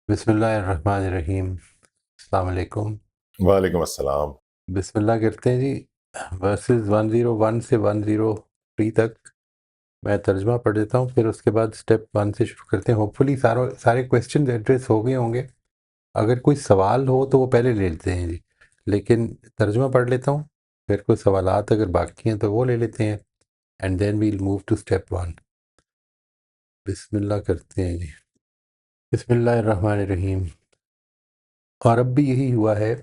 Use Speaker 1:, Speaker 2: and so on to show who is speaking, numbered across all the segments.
Speaker 1: بسم اللہ الرحمن الرحیم۔ السلام علیکم۔
Speaker 2: وعلیکم السلام۔
Speaker 1: بسم اللہ کرتے ہیں جی۔ ورسز 101 سے 103 تک میں ترجمہ پڑھ دیتا ہوں، پھر اس کے بعد سٹیپ 1 سے شروع کرتے ہیں۔ ہوپ فلی سارے کویسچنز ایڈریس ہو گئے ہوں گے۔ اگر کوئی سوال ہو تو وہ پہلے لے لیتے ہیں جی، لیکن ترجمہ پڑھ لیتا ہوں، پھر کوئی سوالات اگر باقی ہیں تو وہ لے لیتے ہیں، and then we'll move to step 1۔ بسم اللہ کرتے ہیں جی۔ بسم اللہ الرحمن الرحیم۔ اور اب بھی یہی ہوا ہے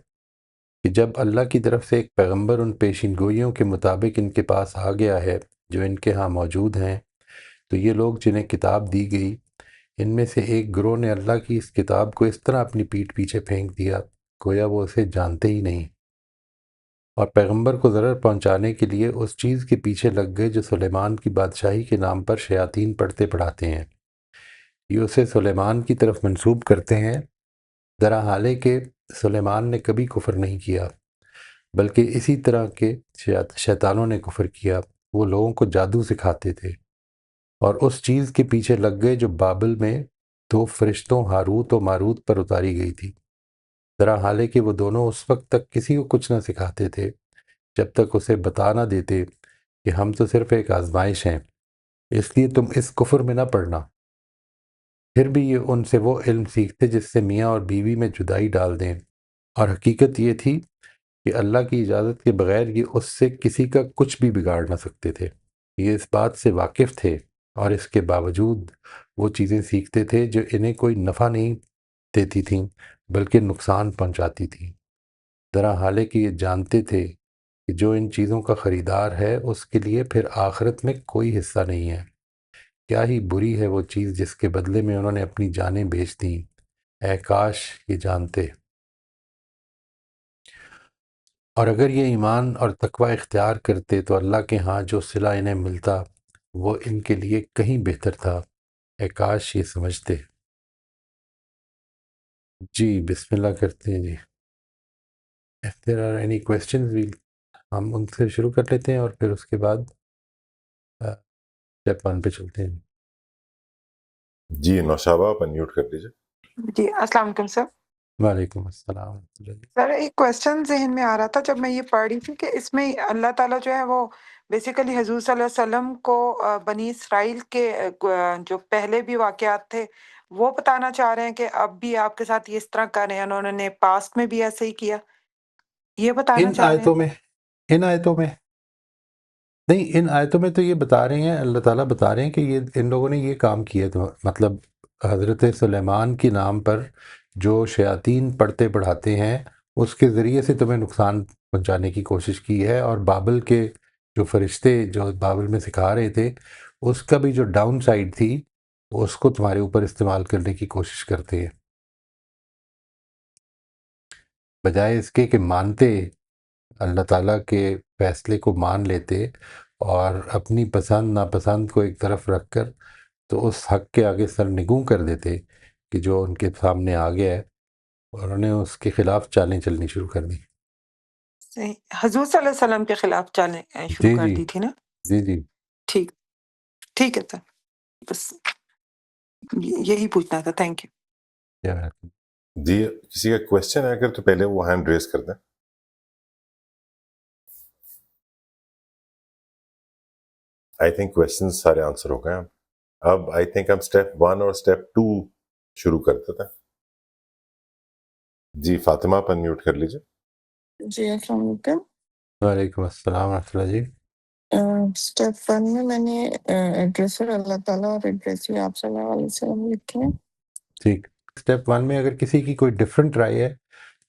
Speaker 1: کہ جب اللہ کی طرف سے ایک پیغمبر ان پیشین گوئیوں کے مطابق ان کے پاس آ گیا ہے جو ان کے ہاں موجود ہیں، تو یہ لوگ جنہیں کتاب دی گئی، ان میں سے ایک گروہ نے اللہ کی اس کتاب کو اس طرح اپنی پیٹھ پیچھے پھینک دیا گویا وہ اسے جانتے ہی نہیں، اور پیغمبر کو ضرر پہنچانے کے لیے اس چیز کے پیچھے لگ گئے جو سلیمان کی بادشاہی کے نام پر شیاطین پڑھتے پڑھاتے ہیں۔ یہ اسے سلیمان کی طرف منسوب کرتے ہیں، درا حالے کہ سلیمان نے کبھی کفر نہیں کیا، بلکہ اسی طرح کے شیطانوں نے کفر کیا۔ وہ لوگوں کو جادو سکھاتے تھے اور اس چیز کے پیچھے لگ گئے جو بابل میں دو فرشتوں ہاروت و ماروت پر اتاری گئی تھی، ذرا حالے کہ وہ دونوں اس وقت تک کسی کو کچھ نہ سکھاتے تھے جب تک اسے بتا نہ دیتے کہ ہم تو صرف ایک آزمائش ہیں، اس لیے تم اس کفر میں نہ پڑنا۔ پھر بھی یہ ان سے وہ علم سیکھتے جس سے میاں اور بیوی میں جدائی ڈال دیں، اور حقیقت یہ تھی کہ اللہ کی اجازت کے بغیر یہ اس سے کسی کا کچھ بھی بگاڑ نہ سکتے تھے۔ یہ اس بات سے واقف تھے اور اس کے باوجود وہ چیزیں سیکھتے تھے جو انہیں کوئی نفع نہیں دیتی تھیں بلکہ نقصان پہنچاتی تھیں، درا حالے کہ یہ جانتے تھے کہ جو ان چیزوں کا خریدار ہے اس کے لیے پھر آخرت میں کوئی حصہ نہیں ہے۔ کیا ہی بری ہے وہ چیز جس کے بدلے میں انہوں نے اپنی جانیں بیچ دیں، اے کاش یہ جانتے۔ اور اگر یہ ایمان اور تقوی اختیار کرتے تو اللہ کے ہاں جو صلہ انہیں ملتا وہ ان کے لیے کہیں بہتر تھا، اے کاش یہ سمجھتے۔ جی بسم اللہ کرتے ہیں جی۔ if there are any questions ہم ان سے شروع کر لیتے ہیں اور پھر اس کے بعد اسٹیپ 1 پہ چلتے ہیں۔
Speaker 2: جی نوشابہ آپ انمیوٹ کر دیجیے۔
Speaker 3: جی السلام علیکم سر۔
Speaker 1: وعلیکم السلام ورحمۃ اللہ۔
Speaker 3: سر ایک کویسچن ذہن میں آ رہا تھا جب میں یہ پڑھ رہی تھی کہ اس میں اللہ تعالیٰ جو ہے وہ بیسیکلی حضور صلی اللہ علیہ وسلم کو بنی اسرائیل کے جو پہلے بھی واقعات تھے وہ بتانا چاہ رہے ہیں کہ اب بھی آپ کے ساتھ یہ اس طرح کر رہے ہیں، انہوں نے پاسٹ میں بھی ایسے ہی کیا، یہ بتانا
Speaker 1: ان
Speaker 3: چاہ رہے ہیں؟
Speaker 1: آیتوں میں ان آیتوں میں نہیں، ان آیتوں میں تو یہ بتا رہے ہیں، اللہ تعالیٰ بتا رہے ہیں کہ یہ ان لوگوں نے یہ کام کیا، تو مطلب حضرت سلیمان کے نام پر جو شیاطین پڑھتے پڑھاتے ہیں اس کے ذریعے سے تمہیں نقصان پہنچانے کی کوشش کی ہے، اور بابل کے جو فرشتے جو بابل میں سکھا رہے تھے اس کا بھی جو ڈاؤن سائیڈ تھی اس کو تمہارے اوپر استعمال کرنے کی کوشش کرتے ہیں، بجائے اس کے کہ مانتے، اللہ تعالیٰ کے فیصلے کو مان لیتے اور اپنی پسند ناپسند کو ایک طرف رکھ کر تو اس حق کے آگے سر نگوں کر دیتے کہ جو ان کے سامنے آ گیا ہے، اور انہوں نے اس کے خلاف چالیں چلنی شروع کر دی۔
Speaker 3: صحیح، حضور صلی اللہ علیہ وسلم کے خلاف چالیں شروع
Speaker 1: جی
Speaker 3: کر
Speaker 1: جی
Speaker 3: دی تھی نا؟
Speaker 1: جی جی۔
Speaker 3: ٹھیک، ٹھیک ہے سر، بس یہی پوچھنا تھا، تھینک یو۔
Speaker 1: کیا
Speaker 2: جی کسی کا کویسچن ہے اگر تو پہلے وہ ہینڈ ریز کر دیں۔ آئی تھنک کویسچن سارے آنسر ہو گئے ہیں۔ اب آئی تھنک ہم اسٹیپ 1 اور اسٹیپ 2 شروع کرتے تھے۔ جی فاطمہ آپ انمیوٹ کر لیجیے۔
Speaker 4: جی السلام علیکم۔
Speaker 1: وعلیکم السلام ورحمۃ اللہ جی۔
Speaker 4: اسٹیپ 1 میں میں نے ایڈریسر اللہ تعالیٰ اور ایڈریسر آپ صلی اللہ علیہ وسلم لکھے ہیں۔
Speaker 1: ٹھیک، اسٹیپ 1 میں اگر کسی کی کوئی ڈفرینٹ رائے ہے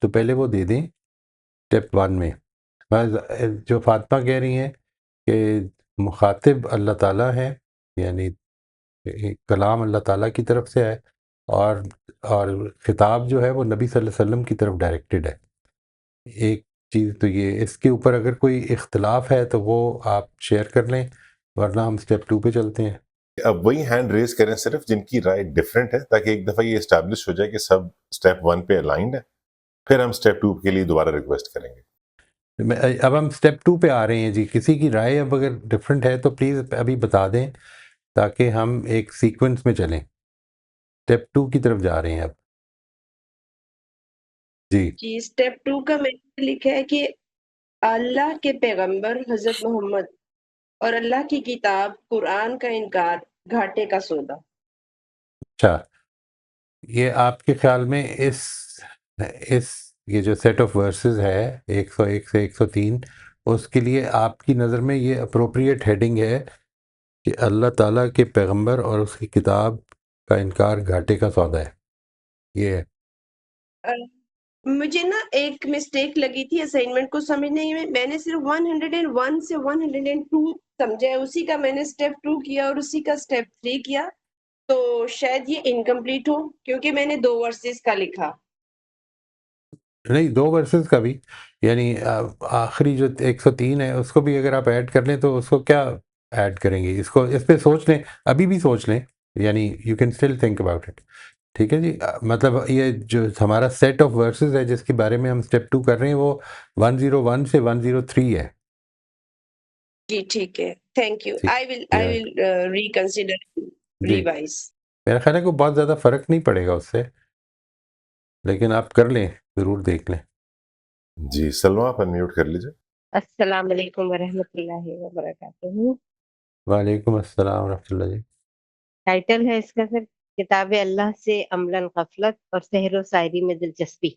Speaker 1: تو پہلے وہ دے دیں اسٹیپ 1 میں۔ بس جو فاطمہ کہہ رہی ہیں کہ مخاطب اللہ تعالیٰ ہے، یعنی کلام اللہ تعالیٰ کی طرف سے ہے، اور خطاب جو ہے وہ نبی صلی اللہ علیہ وسلم کی طرف ڈائریکٹڈ ہے۔ ایک چیز تو یہ، اس کے اوپر اگر کوئی اختلاف ہے تو وہ آپ شیئر کر لیں، ورنہ ہم اسٹیپ 2 پہ چلتے ہیں۔
Speaker 2: اب وہی ہینڈ ریز کریں صرف جن کی رائے ڈفرینٹ ہے، تاکہ ایک دفعہ یہ اسٹیبلش ہو جائے کہ سب اسٹیپ 1 پہ الائنڈ ہے، پھر ہم اسٹیپ 2 کے لیے دوبارہ ریکویسٹ کریں گے۔
Speaker 1: اب ہم اسٹیپ 2 پہ آ رہے ہیں جی، کسی کی رائے اب اگر ڈفرینٹ ہے تو پلیز ابھی بتا دیں تاکہ ہم ایک سیکوینس میں چلیں۔ اسٹیپ 2 کی طرف جا رہے ہیں اب۔ جی
Speaker 5: جی اسٹیپ 2 کا میں نے لکھا ہے کہ اللہ کے پیغمبر حضرت محمد اور اللہ کی کتاب قرآن کا انکار گھاٹے کا سودا.
Speaker 1: اچھا، یہ آپ کے خیال میں اس یہ جو سیٹ آف ورسز ہے 101 سے 103 اس کے لیے آپ کی نظر میں یہ اپروپریٹ ہیڈنگ ہے کہ اللہ تعالیٰ کے پیغمبر اور اس کی کتاب کا انکار گھاٹے کا سودا ہے، یہ ہے؟
Speaker 5: مجھے نا ایک مسٹیک لگی تھی اسائنمنٹ کو سمجھنے میں نے صرف 101 سے 102 سمجھا ہے، اسی کا میں نے اسٹیپ 2 کیا اور اسی کا اسٹیپ 3 کیا، تو شاید یہ انکمپلیٹ ہو کیونکہ میں نے 2 ورسز کا لکھا.
Speaker 1: نہیں، 2 ورسز کا بھی، یعنی آخری جو 103 ہے اس کو بھی اگر آپ ایڈ کر لیں تو اس کو کیا ایڈ کریں گے، اس پہ سوچ لیں، ابھی بھی سوچ لیں، یعنی you can still think about it. ٹھیک ہے جی، مطلب یہ جو ہمارا سیٹ آف ورسز ہے جس کے بارے میں ہم اسٹیپ 2 کر رہے ہیں وہ 101 سے 103 ہے.
Speaker 5: جی ٹھیک ہے، تھینک یو.
Speaker 1: ٹھیک،
Speaker 5: آئی ول ریکنسیڈر
Speaker 1: جی
Speaker 5: ریوائز.
Speaker 1: میرا خیال ہے کہ بہت زیادہ فرق نہیں پڑے گا اس سے، لیکن آپ کر لیں، ضرور دیکھ لیں.
Speaker 2: جی سلمہ آپ انمیوٹ کر لیجیے.
Speaker 6: السلام علیکم ورحمۃ اللہ وبرکاتہ.
Speaker 1: وعلیکم السلام ورحمۃ اللہ جی.
Speaker 6: ٹائٹل ہے اس کا سر کتاب اللہ سے عملاً غفلت اور سحر و شاعری میں دلچسپی.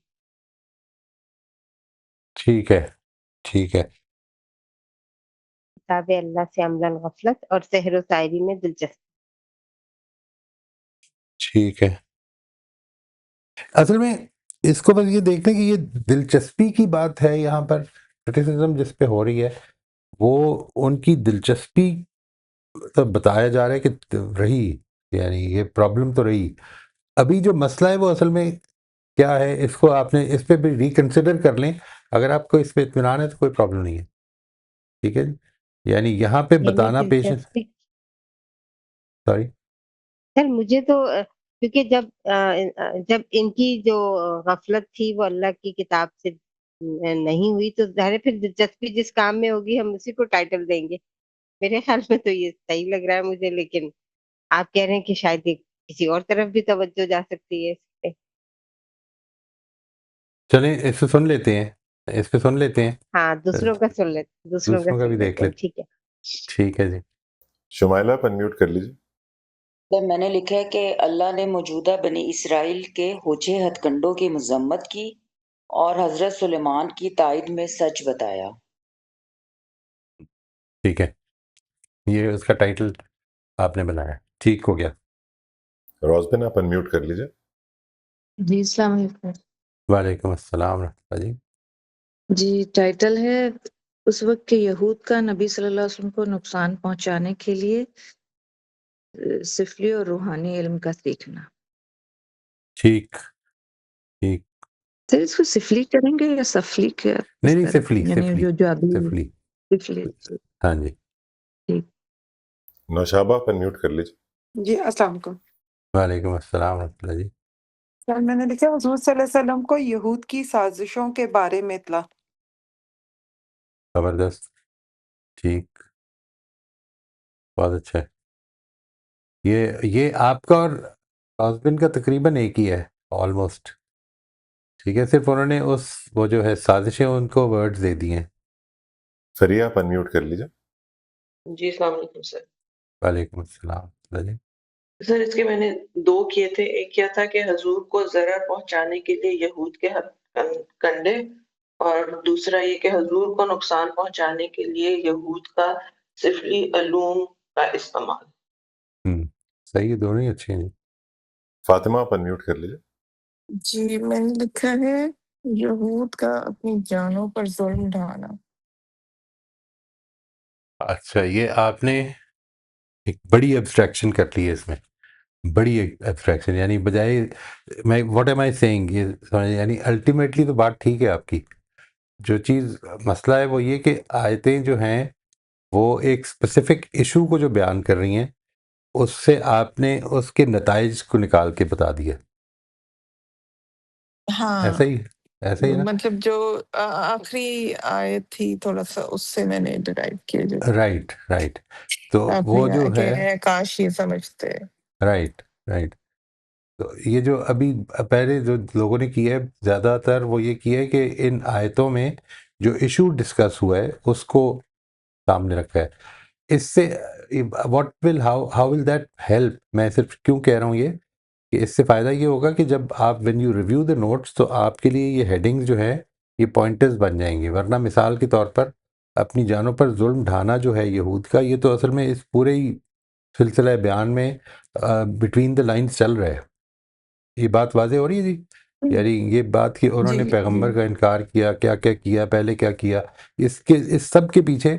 Speaker 1: ٹھیک ہے، ٹھیک ہے.
Speaker 6: کتاب اللہ سے عملاً غفلت اور سحر و شاعری میں دلچسپی.
Speaker 1: ٹھیک ہے. اصل میں اس کو بس یہ دیکھ لیں کہ یہ دلچسپی کی بات ہے، یہاں پر کرٹیسزم جس پہ ہو رہی ہے وہ ان کی دلچسپی تو بتایا جا رہا ہے کہ رہی، یعنی یہ پرابلم تو رہی. ابھی جو مسئلہ ہے وہ اصل میں کیا ہے، اس کو آپ نے اس پہ بھی ریکنسیڈر کر لیں، اگر آپ کو اس پہ اطمینان ہے تو کوئی پرابلم نہیں ہے. ٹھیک ہے جی، یعنی یہاں پہ
Speaker 6: یعنی
Speaker 1: بتانا
Speaker 6: دلچسپی
Speaker 1: سوری
Speaker 6: سر مجھے تو کیونکہ جب ان کی جو غفلت تھی وہ اللہ کی کتاب سے نہیں ہوئی تو ظاہر ہے پھر دلچسپی جس کام میں ہوگی ہم اسی کو ٹائٹل دیں گے. میرے خیال میں تو یہ صحیح لگ رہا ہے مجھے، لیکن آپ کہہ رہے ہیں کہ شاید یہ کسی اور طرف بھی توجہ جا سکتی ہے اس پہ.
Speaker 1: چلیں اس پہ سن لیتے ہیں، اس پہ سن لیتے ہیں،
Speaker 6: ہاں دوسروں کا سن لیتے
Speaker 1: دوسروں کا بھی دیکھ
Speaker 6: ہیں.
Speaker 1: لیتے.
Speaker 6: ٹھیک ہے.
Speaker 1: ٹھیک ہے جی.
Speaker 2: شمائلہ آپ انمیوٹ کر لیجیے.
Speaker 7: میں نے لکھا ہے کہ اللہ نے موجودہ بنی اسرائیل کے ہوچے ہتھ کنڈوں کی مذمت کی اور حضرت سلیمان کی تائید میں سچ بتایا.
Speaker 1: ٹھیک ہے، یہ اس کا ٹائٹل آپ نے بنایا، ٹھیک ہو گیا.
Speaker 2: روزبن آپ انمیوٹ کر لیجیے.
Speaker 8: جی السلام علیکم.
Speaker 1: وعلیکم السلام ورحمۃ اللہ جی.
Speaker 8: جی ٹائٹل ہے اس وقت کے یہود کا نبی صلی اللہ علیہ وسلم کو نقصان پہنچانے کے لیے سفلی اور روحانی علم کا سیکھنا.
Speaker 1: ٹھیک ٹھیک.
Speaker 8: سر اس کو سفلی کریں گے یا سفلی کیا
Speaker 1: نہیں
Speaker 8: اس
Speaker 1: نہیں،
Speaker 8: طرح،
Speaker 1: سفلی
Speaker 8: یعنی
Speaker 1: سفلی
Speaker 8: جو ابھی
Speaker 1: سفلی.
Speaker 8: سفلی.
Speaker 1: ہاں جی.
Speaker 8: ٹھیک.
Speaker 2: نوشابہ آپ انمیوٹ کر لیجیے.
Speaker 3: جی السلام علیکم.
Speaker 1: وعلیکم السلام ورحمۃ اللہ جی.
Speaker 3: سر میں نے لکھا حضور صلی اللہ علیہ وسلم کو یہود کی سازشوں کے بارے میں اطلاع.
Speaker 1: زبردست، ٹھیک، بہت اچھا ہے. یہ آپ کا اور ہسبینڈ کا تقریباً ایک ہی ہے آلموسٹ. ٹھیک ہے، صرف انہوں نے وہ جو ہے سازشیں ان کو ورڈز دے دی ہیں.
Speaker 2: فریہ آپ انمیوٹ کر لیجیے.
Speaker 9: جی السلام علیکم سر.
Speaker 1: وعلیکم السلام ورحمۃ اللہ جی.
Speaker 9: سر اس کے میں نے 2 کیے تھے. ایک کیا تھا کہ حضور کو ضرر پہنچانے کے لیے یہود کے کنڈے، اور دوسرا یہ کہ حضور کو نقصان پہنچانے کے لیے یہود کا سفلی علوم کا استعمال.
Speaker 1: صحیح ہے، دونوں ہی اچھے ہیں جی.
Speaker 2: فاطمہ آپ انمیوٹ کر لیجیے.
Speaker 4: جی میں نے لکھا ہے یہود کا اپنی جانوں پر ظلم ڈھانا.
Speaker 1: اچھا، یہ آپ نے ایک بڑی ایبسٹریکشن کر لی ہے اس میں، بڑی ایبسٹریکشن، یعنی بجائے میں واٹ ایم آئی سیئنگ، یہ یعنی الٹیمیٹلی تو بات ٹھیک ہے آپ کی. جو چیز مسئلہ ہے وہ یہ کہ آیتیں جو ہیں وہ ایک اسپیسیفک ایشو کو جو بیان کر رہی ہیں اس سے آپ نے اس کے نتائج کو نکال کے بتا دیا.
Speaker 4: ہاں
Speaker 1: ایسا ہی ہے نا؟
Speaker 4: مطلب جو آخری آیت تھی تھوڑا سا اس سے میں نے ڈرائیو کیا جو
Speaker 1: رائٹ رائٹ. تو
Speaker 4: آپ
Speaker 1: وہ
Speaker 4: نے
Speaker 1: جو
Speaker 4: کہا
Speaker 1: ہے
Speaker 4: کہ کاش یہ سمجھتے.
Speaker 1: Right right. تو یہ جو ابھی پہلے جو لوگوں نے کیا ہے زیادہ تر وہ یہ کیا ہے کہ ان آیتوں میں جو ایشو ڈسکس ہوا ہے اس کو سامنے رکھا ہے. اس سے what will how will that help, میں صرف کیوں کہہ رہا ہوں یہ کہ اس سے فائدہ یہ ہوگا کہ جب آپ when you review the notes تو آپ کے لیے یہ ہیڈنگز جو ہے یہ پوائنٹرز بن جائیں گی. ورنہ مثال کے طور پر اپنی جانوں پر ظلم ڈھانا جو ہے یہود کا، یہ تو اصل میں اس پورے ہی سلسلہ بیان میں بٹوین دا لائنز چل رہا ہے. یہ بات واضح ہو رہی ہے جی؟ یعنی یہ بات کہ انہوں نے
Speaker 4: جی
Speaker 1: پیغمبر کا انکار کیا، کیا کیا کیا، پہلے کیا کیا، اس سب کے پیچھے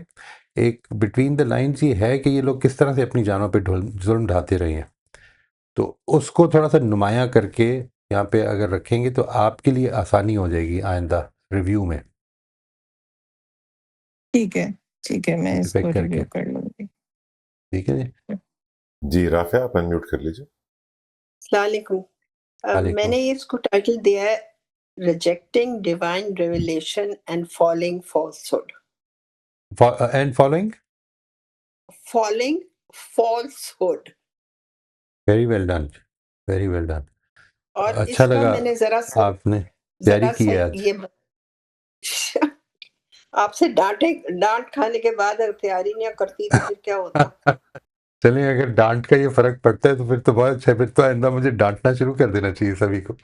Speaker 1: ایک بٹوین دا لائنز یہ ہے کہ یہ لوگ کس طرح سے اپنی جانوں پہ ظلم ڈھاتے رہے ہیں. تو اس کو تھوڑا سا نمایاں کر کے یہاں پہ اگر رکھیں گے تو آپ کے لیے آسانی ہو جائے گی آئندہ ریویو میں.
Speaker 4: ٹھیک ہے، ٹھیک ہے، میں اس
Speaker 1: اتفاق
Speaker 4: کو
Speaker 1: کر کے
Speaker 4: ریویو کر لوں گی.
Speaker 1: ٹھیک ہے جی.
Speaker 2: جی رافعہ آپ انمیوٹ کر لیجیے.
Speaker 10: السلام علیکم. میں
Speaker 1: علیکم.
Speaker 10: نے اس کو ٹائٹل دیا ہے rejecting divine revelation and falling falsehood.
Speaker 1: And following.
Speaker 10: Falling falsehood.
Speaker 1: Very well done, very well done.
Speaker 10: اور
Speaker 1: اچھا
Speaker 10: اس کا
Speaker 1: لگا
Speaker 10: میں نے ذرا
Speaker 1: آپ نے تیاری کی ہے آج.
Speaker 10: یہ آپ سے ڈانٹ کھانے کے بعد اگر تیاری نہیں کرتی تو پھر کیا ہوتا.
Speaker 1: چلیں اگر ڈانٹ کا یہ فرق پڑتا ہے تو پھر تو بہت اچھا ہے. پھر تو آئندہ مجھے ڈانٹنا شروع کر دینا چاہیے سبھی کو.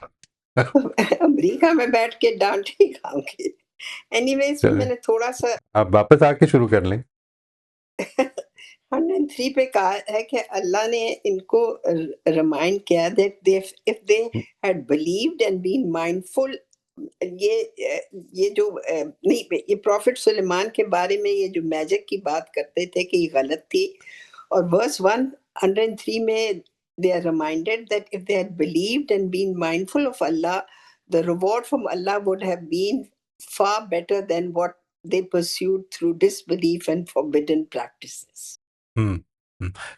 Speaker 10: امریکہ میں بیٹھ کے ڈانٹ ہی کھاؤں گی. اینی وے اس میں
Speaker 1: چلیں
Speaker 10: نے تھوڑا سا
Speaker 1: آپ واپس آ کے شروع کر لیں.
Speaker 10: 103 پہ کہا ہے کہ اللہ نے ان کو ریمائنڈ کیا that if they had believed and been mindful. یہ جو نہیں، یہ پروفٹ سلیمان کے بارے میں یہ جو میجک کی بات کرتے تھے کہ یہ غلط تھی. اور ورس 103 میں they are reminded that if they had believed and been mindful of Allah, the reward from Allah would have been far better than what they pursued through disbelief and forbidden practices.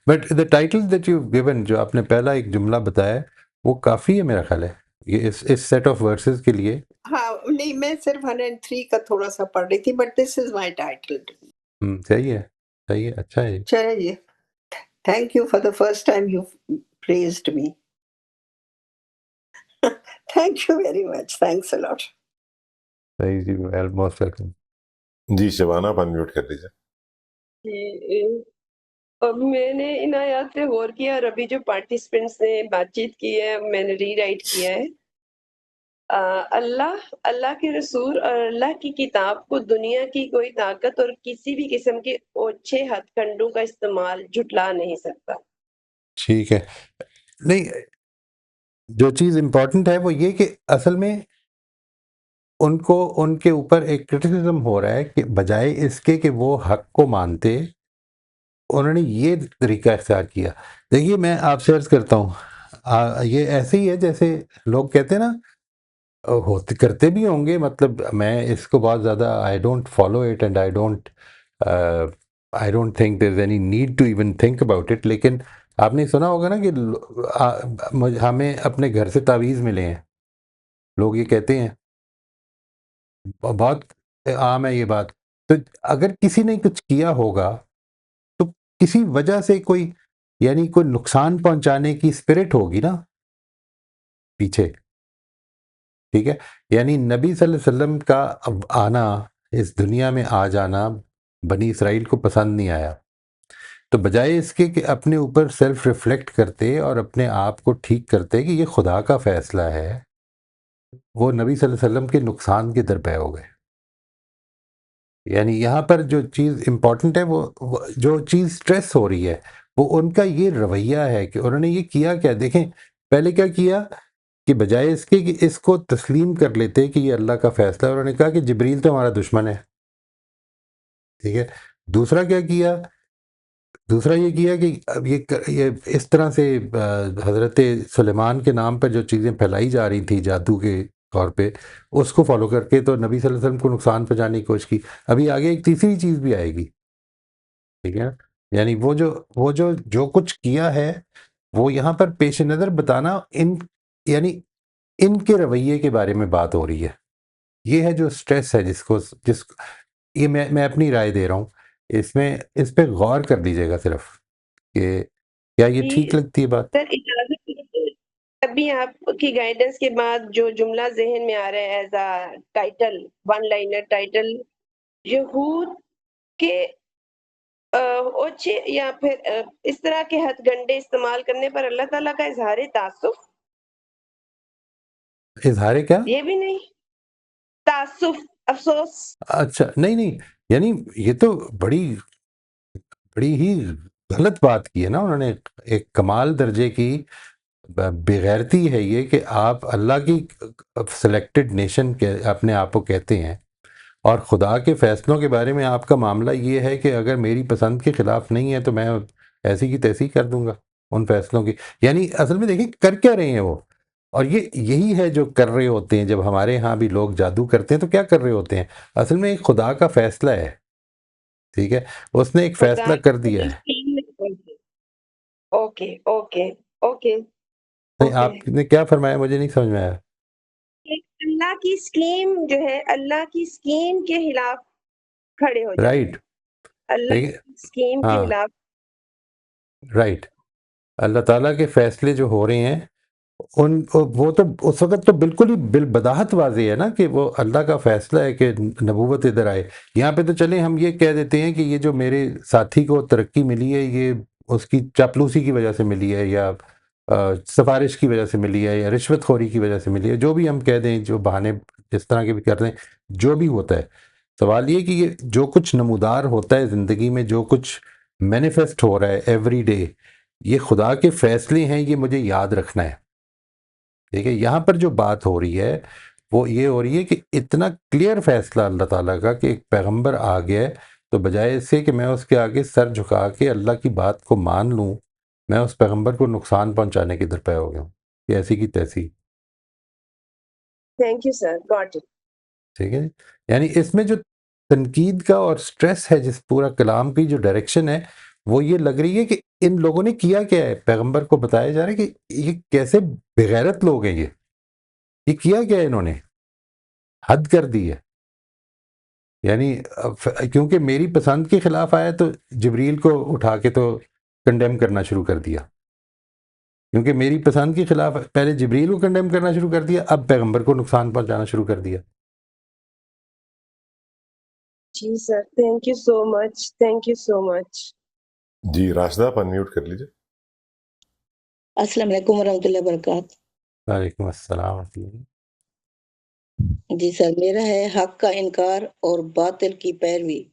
Speaker 1: But the title that you given, جو آپ نے پہلا ایک جملہ بتایا وہ کافی ہے میرا خیال ہے یہ اس سیٹ آف ورسز کے لیے.
Speaker 10: ہاں نہیں، میں صرف 103 کا تھوڑا سا پڑھ رہی تھی، but this is my title.
Speaker 1: صحیح ہے، صحیح ہے، اچھا ہے.
Speaker 10: چلے جی، thank you for the first time you praised me. Thank you very much, thanks a lot.
Speaker 1: صحیح جی، موسٹ ویلکم.
Speaker 2: جی شبانہ آپ انمیوٹ کر لیجیے.
Speaker 5: اب میں نے ان آیات پہ غور کیا اور ابھی جو پارٹیسپینٹس نے بات چیت کی ہے میں نے ری رائٹ کیا ہے. اللہ کے رسول اور اللہ کی کتاب کو دنیا کی کوئی طاقت اور کسی بھی قسم کے اوچھے ہتھ کنڈوں کا استعمال جھٹلا نہیں سکتا.
Speaker 1: ٹھیک ہے. نہیں، جو چیز امپورٹنٹ ہے وہ یہ کہ اصل میں ان کے اوپر ایک کرٹیسزم ہو رہا ہے کہ بجائے اس کے کہ وہ حق کو مانتے انہوں نے یہ طریقہ اختیار کیا. دیکھیے میں آپ سے عرض کرتا ہوں، یہ ایسے ہی ہے جیسے لوگ کہتے ہیں نا، ہوتے کرتے بھی ہوں گے، مطلب میں اس کو بہت زیادہ I don't follow it and I don't think there is any need to even think about it. لیکن آپ نے سنا ہوگا نا کہ ہمیں اپنے گھر سے تعویذ ملے ہیں، لوگ یہ کہتے ہیں، بہت عام ہے یہ بات. تو اگر کسی نے کچھ کیا ہوگا تو کسی وجہ سے کوئی نقصان پہنچانے کی اسپرٹ ہوگی نا پیچھے. ٹھیک ہے، یعنی نبی صلی اللہ علیہ وسلم کا آنا، اس دنیا میں آ جانا بنی اسرائیل کو پسند نہیں آیا. تو بجائے اس کے کہ اپنے اوپر سیلف ریفلیکٹ کرتے اور اپنے آپ کو ٹھیک کرتے کہ یہ خدا کا فیصلہ ہے، وہ نبی صلی اللہ علیہ وسلم کے نقصان کے درپے ہو گئے. یعنی یہاں پر جو چیز امپورٹنٹ ہے، وہ جو چیز سٹریس ہو رہی ہے وہ ان کا یہ رویہ ہے کہ انہوں نے یہ کیا کیا. دیکھیں پہلے کیا کیا کہ بجائے اس کے کہ اس کو تسلیم کر لیتے کہ یہ اللہ کا فیصلہ ہے، انہوں نے کہا کہ جبریل تو ہمارا دشمن ہے. ٹھیک ہے. دوسرا کیا کیا، دوسرا یہ کیا کہ اب یہ اس طرح سے حضرت سلیمان کے نام پر جو چیزیں پھیلائی جا رہی تھیں جادو کے طور پہ، اس کو فالو کر کے تو نبی صلی اللہ علیہ وسلم کو نقصان پہنچانے کی کوشش کی. ابھی آگے ایک تیسری چیز بھی آئے گی. ٹھیک ہے، یعنی وہ جو کچھ کیا ہے وہ یہاں پر پیش نظر بتانا، یعنی ان کے رویے کے بارے میں بات ہو رہی ہے. یہ ہے جو سٹریس ہے یہ میں اپنی رائے دے رہا ہوں. اس پہ غور کر لیجیے گا صرف کہ کیا یہ ٹھیک لگتی ہے بات.
Speaker 5: سر ابھی آپ کی گائیڈنس کے بعد جو جملہ ذہن میں آ رہا ہے as a title, one liner title, یہود کے اوچے یا پھر اس طرح کے ہتھ گنڈے استعمال کرنے پر اللہ تعالیٰ کا اظہار تعصب،
Speaker 1: اظہار کیا؟
Speaker 5: یہ بھی نہیں، تعصب، افسوس.
Speaker 1: اچھا نہیں، یعنی یہ تو بڑی ہی غلط بات کی ہے نا انہوں نے. ایک کمال درجے کی بغیرتی ہے یہ کہ آپ اللہ کی سلیکٹڈ نیشن کے اپنے آپ کو کہتے ہیں، اور خدا کے فیصلوں کے بارے میں آپ کا معاملہ یہ ہے کہ اگر میری پسند کے خلاف نہیں ہے تو میں ایسی کی تیسی کر دوں گا ان فیصلوں کی. یعنی اصل میں دیکھیں کر کیا رہے ہیں وہ، اور یہی ہے جو کر رہے ہوتے ہیں. جب ہمارے ہاں بھی لوگ جادو کرتے ہیں تو کیا کر رہے ہوتے ہیں؟ اصل میں ایک خدا کا فیصلہ ہے، ٹھیک ہے، اس نے ایک فیصلہ کر دیا ہے.
Speaker 5: اوکے اوکے اوکے
Speaker 1: نہیں، آپ نے کیا فرمایا مجھے نہیں سمجھ میں آیا.
Speaker 5: اللہ کی اسکیم جو ہے، اللہ کی اسکیم کے خلاف کھڑے ہو جائیں،
Speaker 1: رائٹ،
Speaker 5: اللہ کی اسکیم کے
Speaker 1: ہاں رائٹ. اللہ تعالیٰ کے فیصلے جو ہو رہے ہیں وہ تو اس وقت تو بالکل ہی بالبداہت واضح ہے نا کہ وہ اللہ کا فیصلہ ہے کہ نبوت ادھر آئے. یہاں پہ تو چلیں ہم یہ کہہ دیتے ہیں کہ یہ جو میرے ساتھی کو ترقی ملی ہے یہ اس کی چاپلوسی کی وجہ سے ملی ہے، یا سفارش کی وجہ سے ملی ہے، یا رشوت خوری کی وجہ سے ملی ہے، جو بھی ہم کہہ دیں، جو بہانے جس طرح کے بھی کر رہے ہیں، جو بھی ہوتا ہے. سوال یہ کہ یہ جو کچھ نمودار ہوتا ہے زندگی میں، جو کچھ مینیفیسٹ ہو رہا ہے ایوری ڈے، یہ خدا کے فیصلے ہیں، یہ مجھے یاد رکھنا ہے. ٹھیک ہے، یہاں پر جو بات ہو رہی ہے وہ یہ ہو رہی ہے کہ اتنا کلیئر فیصلہ اللہ تعالیٰ کا کہ ایک پیغمبر آ گیا ہے، تو بجائے اس سے کہ میں اس کے آگے سر جھکا کے اللہ کی بات کو مان لوں، میں اس پیغمبر کو نقصان پہنچانے کے درپے ہو گیا ہوں، یہ ایسی کی تیسی.
Speaker 5: Thank you sir, got it.
Speaker 1: ٹھیک ہے، یعنی اس میں جو تنقید کا اور سٹریس ہے، جس پورا کلام کی جو ڈائریکشن ہے، وہ یہ لگ رہی ہے کہ ان لوگوں نے کیا کیا ہے. پیغمبر کو بتایا جا رہا ہے کہ یہ کیسے بغیرت لوگ ہیں، یہ کیا کیا ہے، انہوں نے حد کر دی ہے. یعنی کیونکہ میری پسند کے خلاف آیا تو جبریل کو اٹھا کے تو کنڈیم کرنا شروع کر دیا. کیونکہ میری پسند کے خلاف پہلے جبریل کو کنڈیم کرنا شروع کر دیا، اب پیغمبر کو نقصان پہنچانا شروع کر دیا.
Speaker 5: جی sir, thank you so much, thank you so much.
Speaker 2: جی راشدہ آپ انمیوٹ کر لیجیے.
Speaker 11: السلام علیکم ورحمۃ اللہ وبرکاتہ.
Speaker 1: وعلیکم السلام ورحمۃ اللہ.
Speaker 11: جی سر، میرا ہے حق کا انکار اور باطل کی پیروی.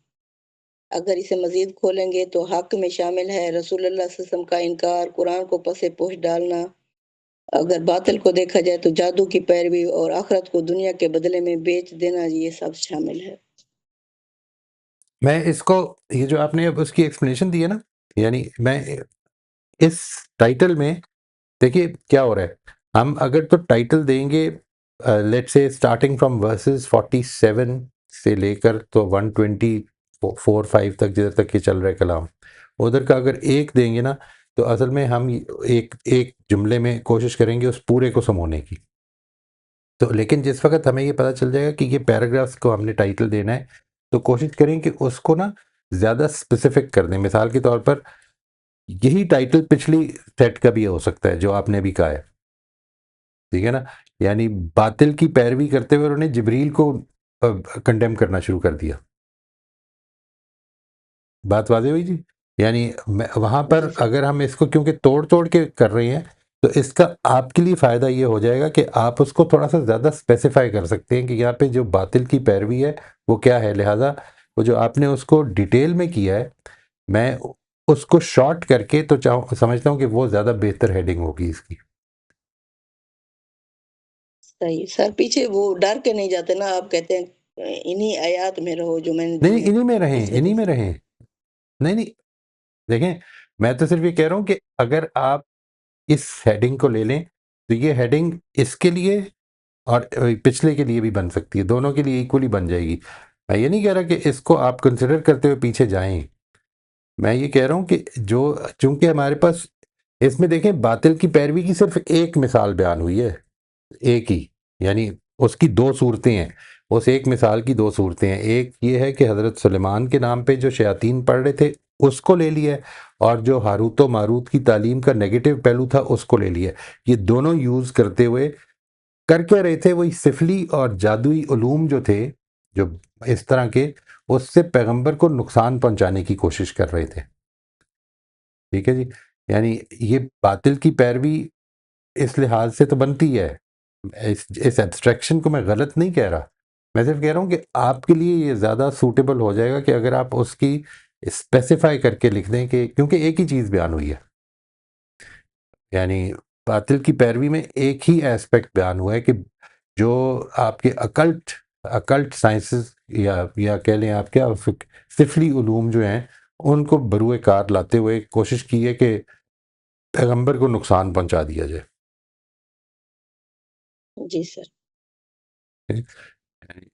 Speaker 11: اگر اسے مزید کھولیں گے تو حق میں شامل ہے رسول اللہ صلی اللہ علیہ وسلم کا انکار، قرآن کو پس پوش ڈالنا. اگر باطل کو دیکھا جائے تو جادو کی پیروی اور آخرت کو دنیا کے بدلے میں بیچ دینا، یہ سب شامل ہے.
Speaker 1: میں اس کو، یہ جو آپ نے اب اس کی ایکسپلینیشن دی ہے نا، یعنی میں اس ٹائٹل میں دیکھیے کیا ہو رہا ہے. ہم اگر تو ٹائٹل دیں گے لیٹ سے اسٹارٹنگ فرام ورسز 47 سے لے کر تو 124-5 تک، جدھر تک یہ چل رہا ہے کلام، ادھر کا اگر ایک دیں گے نا تو اصل میں ہم ایک جملے میں کوشش کریں گے اس پورے کو سمونے کی. تو لیکن جس وقت ہمیں یہ پتہ چل جائے گا کہ یہ پیراگرافس کو ہم نے ٹائٹل دینا ہے تو کوشش کریں کہ اس کو نا زیادہ اسپیسیفک کر دیں. مثال کے طور پر یہی ٹائٹل پچھلی سیٹ کا بھی ہو سکتا ہے جو آپ نے بھی کہا ہے، ٹھیک ہے نا. یعنی باطل کی پیروی کرتے ہوئے انہوں نے جبریل کو کنڈیم کرنا شروع کر دیا. بات واضح ہوئی جی؟ یعنی وہاں پر اگر ہم اس کو کیونکہ توڑ کے کر رہے ہیں تو اس کا آپ کے لیے فائدہ یہ ہو جائے گا کہ آپ اس کو تھوڑا سا زیادہ اسپیسیفائی کر سکتے ہیں کہ یہاں پہ جو باطل کی پیروی ہے وہ کیا ہے. لہٰذا وہ جو آپ نے اس کو ڈیٹیل میں کیا ہے، میں اس کو شارٹ کر کے تو سمجھتا ہوں کہ وہ زیادہ بہتر ہیڈنگ ہوگی اس کی.
Speaker 11: صحیح سر، پیچھے وہ ڈر کے نہیں جاتے نا، آپ کہتے ہیں انہی آیات میں رہو جو میں نے دی
Speaker 1: نہیں،
Speaker 11: ہیں،
Speaker 1: انہی میں رہیں،
Speaker 11: اس وجہ
Speaker 1: انہی
Speaker 11: سے.
Speaker 1: میں رہیں. نہیں دیکھیں، میں تو صرف یہ کہہ رہا ہوں کہ اگر آپ اس ہیڈنگ کو لے لیں تو یہ ہیڈنگ اس کے لیے اور پچھلے کے لیے بھی بن سکتی ہے، دونوں کے لیے ایکولی بن جائے گی. میں یہ نہیں کہہ رہا کہ اس کو آپ کنسیڈر کرتے ہوئے پیچھے جائیں. میں یہ کہہ رہا ہوں کہ چونکہ ہمارے پاس اس میں دیکھیں باطل کی پیروی کی صرف ایک مثال بیان ہوئی ہے، ایک ہی، یعنی اس کی دو صورتیں ہیں، اس ایک مثال کی دو صورتیں ہیں. ایک یہ ہے کہ حضرت سلیمان کے نام پہ جو شیاطین پڑھ رہے تھے اس کو لے لیا ہے، اور جو ہاروت و ماروت کی تعلیم کا نیگیٹو پہلو تھا اس کو لے لیا ہے۔ یہ دونوں یوز کرتے ہوئے کر کے رہے تھے، وہی سفلی اور جادوئی علوم جو تھے، جو اس طرح کے، اس سے پیغمبر کو نقصان پہنچانے کی کوشش کر رہے تھے۔ ٹھیک ہے جی، یعنی یہ باطل کی پیروی اس لحاظ سے تو بنتی ہے، اس ایبسٹریکشن کو میں غلط نہیں کہہ رہا، میں صرف کہہ رہا ہوں کہ آپ کے لیے یہ زیادہ سوٹیبل ہو جائے گا کہ اگر آپ اس کی اسپیسیفائی کر کے لکھ دیں، کہ کیونکہ ایک ہی چیز بیان ہوئی ہے، یعنی باطل کی پیروی میں ایک ہی ایسپیکٹ بیان ہوا ہے کہ جو آپ کے اکلٹ سائنسز یا کہہ لیں آپ کیا سفلی علوم جو ہیں ان کو بروئے کار لاتے ہوئے کوشش کی ہے کہ پیغمبر کو نقصان پہنچا دیا جائے۔
Speaker 11: جی sir,
Speaker 1: it is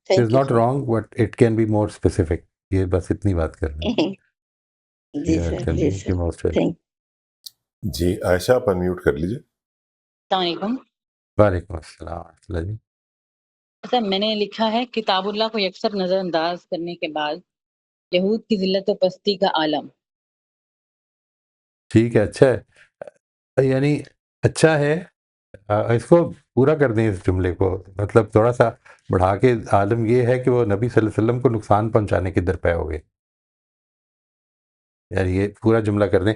Speaker 11: thank you
Speaker 1: not
Speaker 11: sir.
Speaker 1: Wrong but it can be more specific, یہ بس اتنی بات کرنا ہے۔
Speaker 11: جی
Speaker 1: Yeah,
Speaker 11: سر،
Speaker 1: tell
Speaker 11: جی
Speaker 1: me,
Speaker 11: sir,
Speaker 1: you're most welcome.
Speaker 11: Thank
Speaker 2: جی عائشہ آپ انمیوٹ کر لیجیے۔
Speaker 12: السلام علیکم
Speaker 1: وعلیکم السلام ورحمۃ اللہ جی۔
Speaker 12: سر، میں نے لکھا ہے کتاب اللہ کو یکسر نظر انداز کرنے کے بعد یہود کی ذلت و پستی کا عالم۔
Speaker 1: ٹھیک ہے، اچھا ہے، یعنی اچھا ہے، اس کو پورا کر دیں اس جملے کو، مطلب تھوڑا سا بڑھا کے، عالم یہ ہے کہ وہ نبی صلی اللہ علیہ وسلم کو نقصان پہنچانے کے درپے ہو گئے، یعنی یہ پورا جملہ کر دیں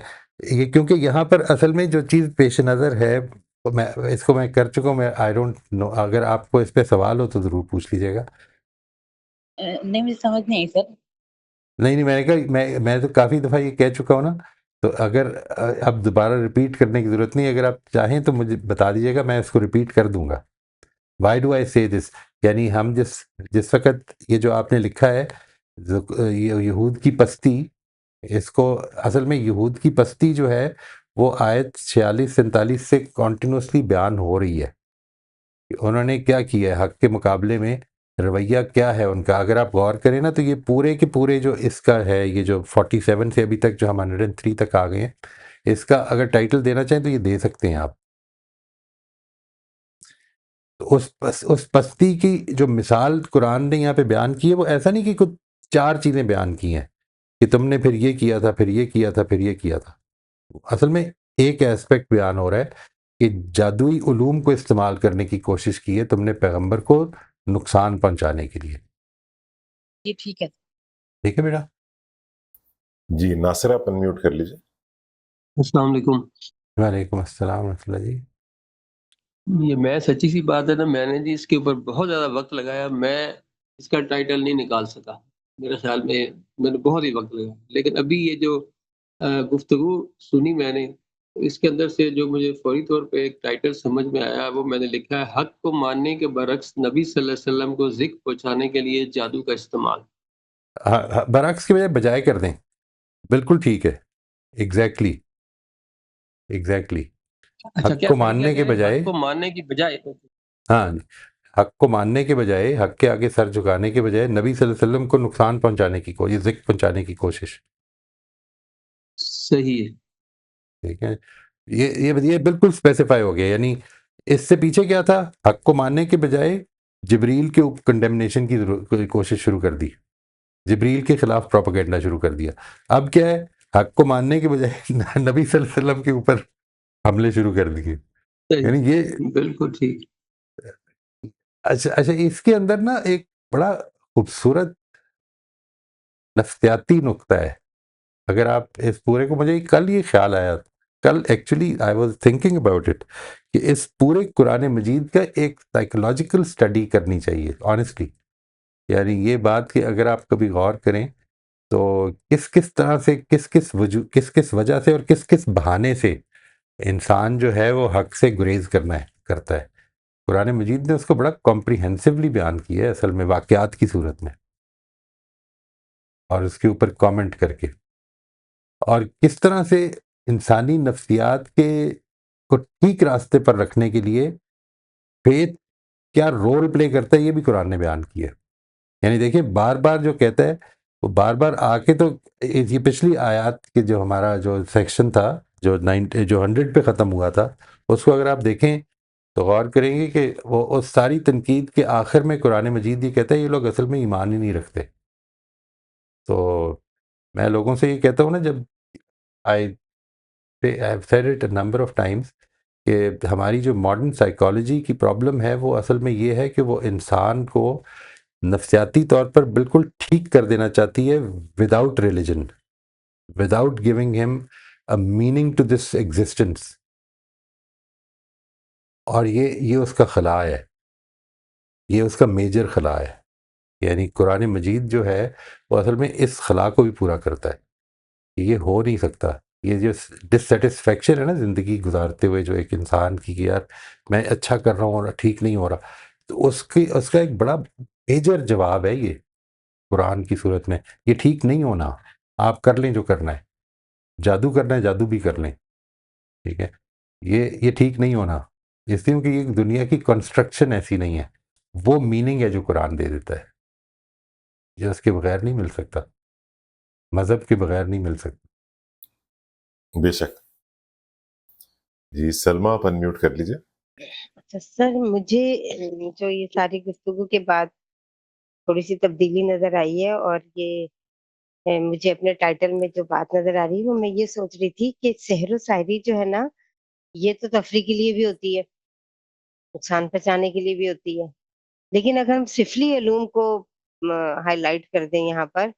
Speaker 1: یہ، کیونکہ یہاں پر اصل میں جو چیز پیش نظر ہے، میں اس کو میں کر چکا ہوں، میں آئی ڈونٹ نو، اگر آپ کو اس پہ سوال ہو تو ضرور پوچھ لیجیے گا۔
Speaker 12: نہیں، مجھے سمجھ نہیں آئی سر۔
Speaker 1: نہیں، میں نے کہا میں تو کافی دفعہ یہ کہہ چکا ہوں نا، تو اگر اب دوبارہ ریپیٹ کرنے کی ضرورت نہیں، اگر آپ چاہیں تو مجھے بتا دیجیے گا، میں اس کو ریپیٹ کر دوں گا۔ وائی ڈو آئی سے دس، یعنی ہم جس وقت یہ جو آپ نے لکھا ہے یہود کی پستی، اس کو اصل میں یہود کی پستی جو ہے وہ آیت 46-47 سے کنٹینیوسلی بیان ہو رہی ہے کہ انہوں نے کیا کیا ہے، حق کے مقابلے میں رویہ کیا ہے ان کا۔ اگر آپ غور کریں نا تو یہ پورے کے پورے جو اس کا ہے، یہ جو 47 سے ابھی تک جو ہم 103 تک آ گئے ہیں، اس کا اگر ٹائٹل دینا چاہیں تو یہ دے سکتے ہیں آپ۔ تو اس پستی کی جو مثال قرآن نے یہاں پہ بیان کی ہے، وہ ایسا نہیں کہ کچھ 4 چیزیں بیان کی ہیں کہ تم نے پھر یہ کیا تھا، پھر یہ کیا تھا، پھر یہ کیا تھا۔ اصل میں ایک ایسپیکٹ بیان ہو رہا ہے کہ جادوئی علوم کو استعمال کرنے کی کوشش کی ہے تم نے پیغمبر کو نقصان پہنچانے کے لیے۔
Speaker 12: جی ٹھیک ہے۔
Speaker 1: ٹھیک ہے بیٹا؟
Speaker 2: جی ناصر آپ انمیوٹ کر لیجیے۔
Speaker 13: السلام علیکم۔
Speaker 1: وعلیکم السلام ورحمۃ اللہ جی۔
Speaker 13: یہ میں سچی سی بات ہے نا، میں نے جی اس کے اوپر بہت زیادہ وقت لگایا، میں اس کا ٹائٹل نہیں نکال سکا، میرے خیال میں نے بہت ہی وقت لگا، لیکن ابھی یہ جو گفتگو سنی میں نے، اس کے اندر سے جو مجھے فوری طور پہ ایک ٹائٹل سمجھ میں آیا، وہ میں نے لکھا ہے حق کو ماننے کے برعکس نبی صلی اللہ علیہ وسلم کو ذکر پہنچانے کے لیے جادو کا استعمال۔
Speaker 1: برعکس کے بجائے کر دیں، بالکل ٹھیک ہے، ایگزیکٹلی
Speaker 13: اچھا،
Speaker 1: حق
Speaker 13: کیا
Speaker 1: کو
Speaker 13: صحیح کیا
Speaker 1: ماننے کے
Speaker 13: جائے؟
Speaker 1: بجائے،
Speaker 13: حق کو ماننے کی بجائے؟
Speaker 1: ہاں، حق کو ماننے کے بجائے، حق کے آگے سر جھکانے کے بجائے نبی صلی اللہ علیہ وسلم کو نقصان پہنچانے کی کوشش، ذکر پہنچانے کی کوشش۔
Speaker 13: صحیح ہے۔
Speaker 1: ٹھیک ہے، یہ بالکل اسپیسیفائی ہو گیا، یعنی اس سے پیچھے کیا تھا، حق کو ماننے کے بجائے جبریل کے اوپر کنڈیمنیشن کی کوشش شروع کر دی، جبریل کے خلاف پروپیگنڈا شروع کر دیا۔ اب کیا ہے، حق کو ماننے کے بجائے نبی صلی اللہ علیہ وسلم کے اوپر حملے شروع کر دیے، یعنی یہ
Speaker 13: بالکل ٹھیک۔
Speaker 1: اچھا، اس کے اندر نا ایک بڑا خوبصورت نفسیاتی نقطہ ہے، اگر آپ اس پورے کو، مجھے کل یہ خیال آیا، کل actually I was thinking about it, کہ اس پورے قرآن مجید کا ایک سائیکولوجیکل اسٹڈی کرنی چاہیے آنیسٹلی، یعنی یہ بات کہ اگر آپ کبھی غور کریں تو کس طرح سے، کس وجہ سے اور کس بہانے سے انسان جو ہے وہ حق سے گریز کرتا ہے۔ قرآن مجید نے اس کو بڑا کمپریہنسولی بیان کیا ہے اصل میں، واقعات کی صورت میں، اور اس کے اوپر کامنٹ کر کے، اور کس طرح سے انسانی نفسیات کو ٹھیک راستے پر رکھنے کے لیے فیتھ کیا رول پلے کرتا ہے، یہ بھی قرآن نے بیان کیا ہے۔ یعنی دیکھیں، بار بار جو کہتا ہے وہ بار بار آ کے، تو یہ پچھلی آیات کے جو ہمارا جو سیکشن تھا، جو 100 پہ ختم ہوا تھا، اس کو اگر آپ دیکھیں تو غور کریں گے کہ وہ اس ساری تنقید کے آخر میں قرآن مجید یہ کہتا ہے یہ لوگ اصل میں ایمان ہی نہیں رکھتے۔ تو میں لوگوں سے یہ کہتا ہوں نا، جب I have said it a number of Times کہ ہماری جو ماڈرن سائیکالوجی کی پرابلم ہے وہ اصل میں یہ ہے کہ وہ انسان کو نفسیاتی طور پر بالکل ٹھیک کر دینا چاہتی ہے وداؤٹ ریلیجن، وداؤٹ گیونگ ہم a meaning to this existence. اور یہ اس کا خلا ہے، یہ اس کا میجر خلا ہے. یعنی قرآن مجید جو ہے وہ اصل میں اس خلا کو بھی پورا کرتا ہے. یہ ہو نہیں سکتا. یہ جو ڈسسیٹسفیکشن ہے نا زندگی گزارتے ہوئے جو ایک انسان کی کہ یار میں اچھا کر رہا ہوں اور ٹھیک نہیں ہو رہا، تو اس کا ایک بڑا میجر جواب ہے یہ قرآن کی صورت میں. یہ ٹھیک نہیں ہونا، آپ کر لیں جو کرنا ہے، جادو کرنا ہے جادو بھی کر لیں، ٹھیک ہے. یہ ٹھیک نہیں ہونا، اس لیے کہ یہ دنیا کی کنسٹرکشن ایسی نہیں ہے. وہ میننگ ہے جو قرآن دے دیتا ہے، یہ اس کے بغیر نہیں مل سکتا، مذہب کے بغیر نہیں مل سکتا.
Speaker 2: بے شک. جی سلمہ آپ انمیوٹ کر لیجئے.
Speaker 6: اچھا سر، مجھے جو یہ ساری گفتگو کے بعد تھوڑی سی تبدیلی نظر آئی ہے، اور یہ مجھے اپنے ٹائٹل میں جو بات نظر آ رہی ہے وہ میں یہ سوچ رہی تھی کہ سحر و شاعری جو ہے نا، یہ تو تفریح کے لیے بھی ہوتی ہے، نقصان پہنچانے کے لیے بھی ہوتی ہے. لیکن اگر ہم سفلی علوم کو ہائی لائٹ کر دیں یہاں پر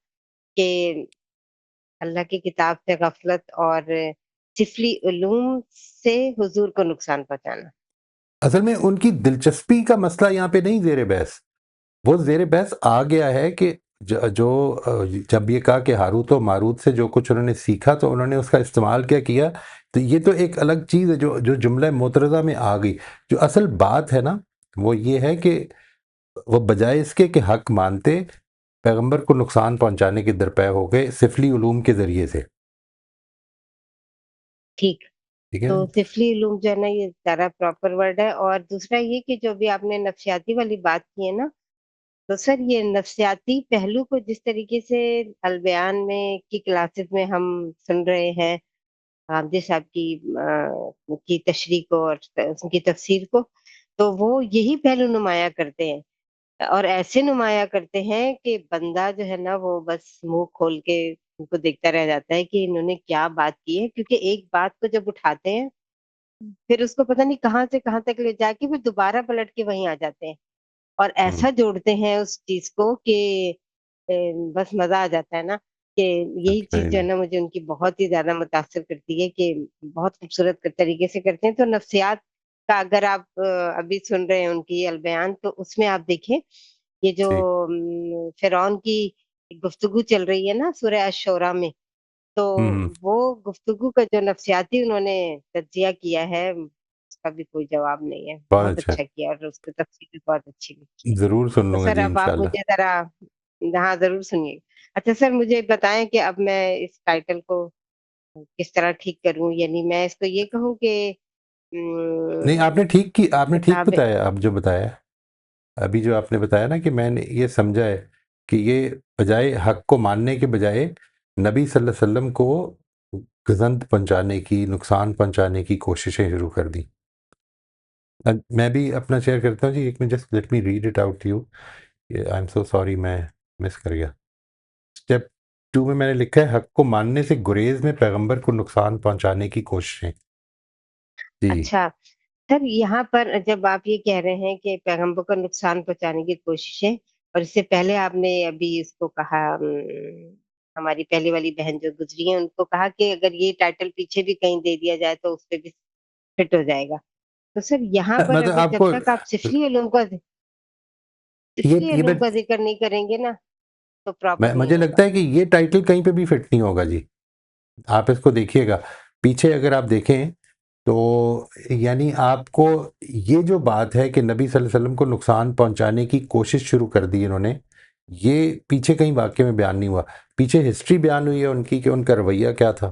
Speaker 6: کہ اللہ کی کتاب سے غفلت اور سفلی علوم سے حضور کو نقصان پہنچانا.
Speaker 1: اصل میں ان کی دلچسپی کا مسئلہ یہاں پہ نہیں زیر بحث. وہ زیر بحث آ گیا ہے کہ جب یہ کہا کہ ہاروت و ماروت سے جو کچھ انہوں نے سیکھا تو انہوں نے اس کا استعمال کیا کیا، تو یہ تو ایک الگ چیز ہے جو جملہ معترضہ میں آ گئی. جو اصل بات ہے نا وہ یہ ہے کہ وہ بجائے اس کے کہ حق مانتے، پیغمبر کو نقصان پہنچانے کے درپے ہو گئے سفلی علوم کے ذریعے سے.
Speaker 6: ٹھیک
Speaker 1: ٹھیک ہے.
Speaker 6: تو سفلی علوم جو ہے نا یہ زیادہ پراپر ورڈ ہے. اور دوسرا یہ کہ جو بھی آپ نے نفسیاتی والی بات کی ہے نا، تو سر یہ نفسیاتی پہلو کو جس طریقے سے البیان میں کی کلاسز میں ہم سن رہے ہیں حامدی صاحب کی تشریح کو اور ان کی تفسیر کو، تو وہ یہی پہلو نمایاں کرتے ہیں، اور ایسے نمایاں کرتے ہیں کہ بندہ جو ہے نا وہ بس منہ کھول کے ان کو دیکھتا رہ جاتا ہے کہ انہوں نے کیا بات کی ہے. کیونکہ ایک بات کو جب اٹھاتے ہیں پھر اس کو پتہ نہیں کہاں سے کہاں تک لے جا کے پھر دوبارہ پلٹ کے وہیں آ جاتے ہیں، اور ایسا جوڑتے ہیں اس چیز کو کہ بس مزہ آ جاتا ہے نا. کہ یہی چیز جو ہے نا مجھے ان کی بہت ہی زیادہ متاثر کرتی ہے کہ بہت خوبصورت طریقے سے کرتے ہیں. تو نفسیات کا اگر آپ ابھی سن رہے ہیں ان کی البیان، تو اس میں آپ دیکھیں یہ جو فرعون کی گفتگو چل رہی ہے نا سورہ الشورى میں، تو وہ گفتگو کا جو نفسیاتی انہوں نے تجزیہ کیا ہے اس کا بھی کوئی جواب نہیں ہے. بہت اچھا کیا، اور اس کی تفصیل بھی بہت اچھی لگی ہے.
Speaker 1: ضرور سن
Speaker 6: تو
Speaker 1: لوں گا
Speaker 6: سر
Speaker 1: جی
Speaker 6: اب آپ
Speaker 1: انشاءاللہ.
Speaker 6: مجھے ذرا، ہاں ضرور سنیے. اچھا سر مجھے بتائیں کہ اب میں اس ٹائٹل کو کس طرح ٹھیک کروں. یعنی میں اس کو یہ کہوں کہ
Speaker 1: نہیں، آپ نے ٹھیک کی، آپ نے ٹھیک
Speaker 6: کتاب
Speaker 1: بتایا. آپ جو بتایا ابھی، جو آپ نے بتایا نا کہ میں نے یہ سمجھا ہے کہ یہ بجائے حق کو ماننے کے بجائے نبی صلی اللہ علیہ وسلم کو گزند پہنچانے کی، نقصان پہنچانے کی کوششیں شروع کر دی. میں بھی اپنا شیئر کرتا ہوں جی. ایک minute, just let me read it out to you. I am so sorry, میں مس کر گیا. اسٹیپ 2 میں نے لکھا ہے حق کو ماننے سے گریز میں پیغمبر کو نقصان پہنچانے کی کوششیں. جی
Speaker 6: اچھا سر، یہاں پر جب آپ یہ کہہ رہے ہیں کہ پیغمبر کو نقصان پہنچانے کی کوششیں، اور اس سے پہلے آپ نے ابھی اس کو کہا، ہماری پہلے والی بہن جو گزری ہیں ان کو کہا کہ اگر یہ ٹائٹل پیچھے بھی کہیں دے دیا جائے تو اس پہ بھی فٹ ہو جائے گا. تو سر یہاں پر
Speaker 1: مطلب
Speaker 6: اگر
Speaker 1: آپ
Speaker 6: جب
Speaker 1: کو
Speaker 6: تک آپ سفلی علوم کا ذکر نہیں کریں گے نا تو پراپر نہیں
Speaker 1: مجھے
Speaker 6: ہوگا.
Speaker 1: لگتا ہے کہ یہ ٹائٹل کہیں پہ بھی فٹ نہیں ہوگا جی. آپ اس کو دیکھیے گا پیچھے، اگر آپ دیکھیں تو یعنی آپ کو یہ جو بات ہے کہ نبی صلی اللہ علیہ وسلم کو نقصان پہنچانے کی کوشش شروع کر دی انہوں نے، یہ پیچھے کہیں واقعے میں بیان نہیں ہوا. پیچھے ہسٹری بیان ہوئی ہے ان کی کہ ان کا رویہ کیا تھا.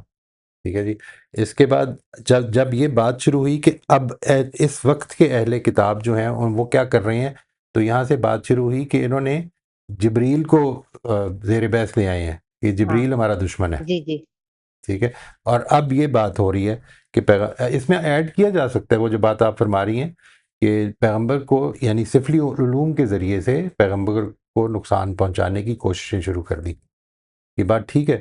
Speaker 1: ٹھیک ہے جی. اس کے بعد جب یہ بات شروع ہوئی کہ اب اس وقت کے اہل کتاب جو ہیں وہ کیا کر رہے ہیں، تو یہاں سے بات شروع ہوئی کہ انہوں نے جبریل کو زیر بحث لے آئے ہیں کہ جبریل ہمارا دشمن ہے.
Speaker 6: جی جی
Speaker 1: ٹھیک ہے. اور اب یہ بات ہو رہی ہے کہ اس میں ایڈ کیا جا سکتا ہے وہ جو بات آپ فرما رہی ہیں کہ پیغمبر کو، یعنی سفلی علوم کے ذریعے سے پیغمبر کو نقصان پہنچانے کی کوششیں شروع کر دی. یہ بات ٹھیک ہے،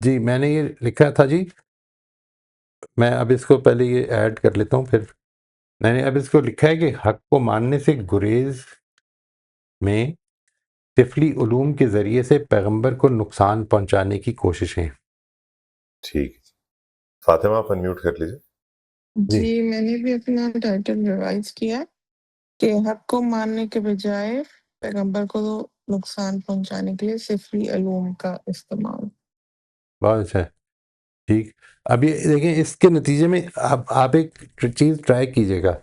Speaker 1: جی میں نے یہ لکھا تھا جی، میں اب اس کو پہلے یہ ایڈ کر لیتا ہوں، پھر میں نے اب اس کو لکھا ہے کہ حق کو ماننے سے گریز میں طفلی علوم کے ذریعے سے پیغمبر کو نقصان پہنچانے کی کوششیں.
Speaker 2: ٹھیک ہے. فاطمہ آپ انمیوٹ کر لیجیے.
Speaker 1: جی
Speaker 4: جی میں نے بھی اپنا ٹائٹل ریوائز کیا کہ حق کو ماننے کے بجائے پیغمبر کو نقصان پہنچانے کے لیے صفری علوم کا استعمال.
Speaker 1: بہت اچھا ہے، ٹھیک. اب یہ دیکھیں اس کے نتیجے میں آپ ایک چیز ٹرائی کیجیے گا،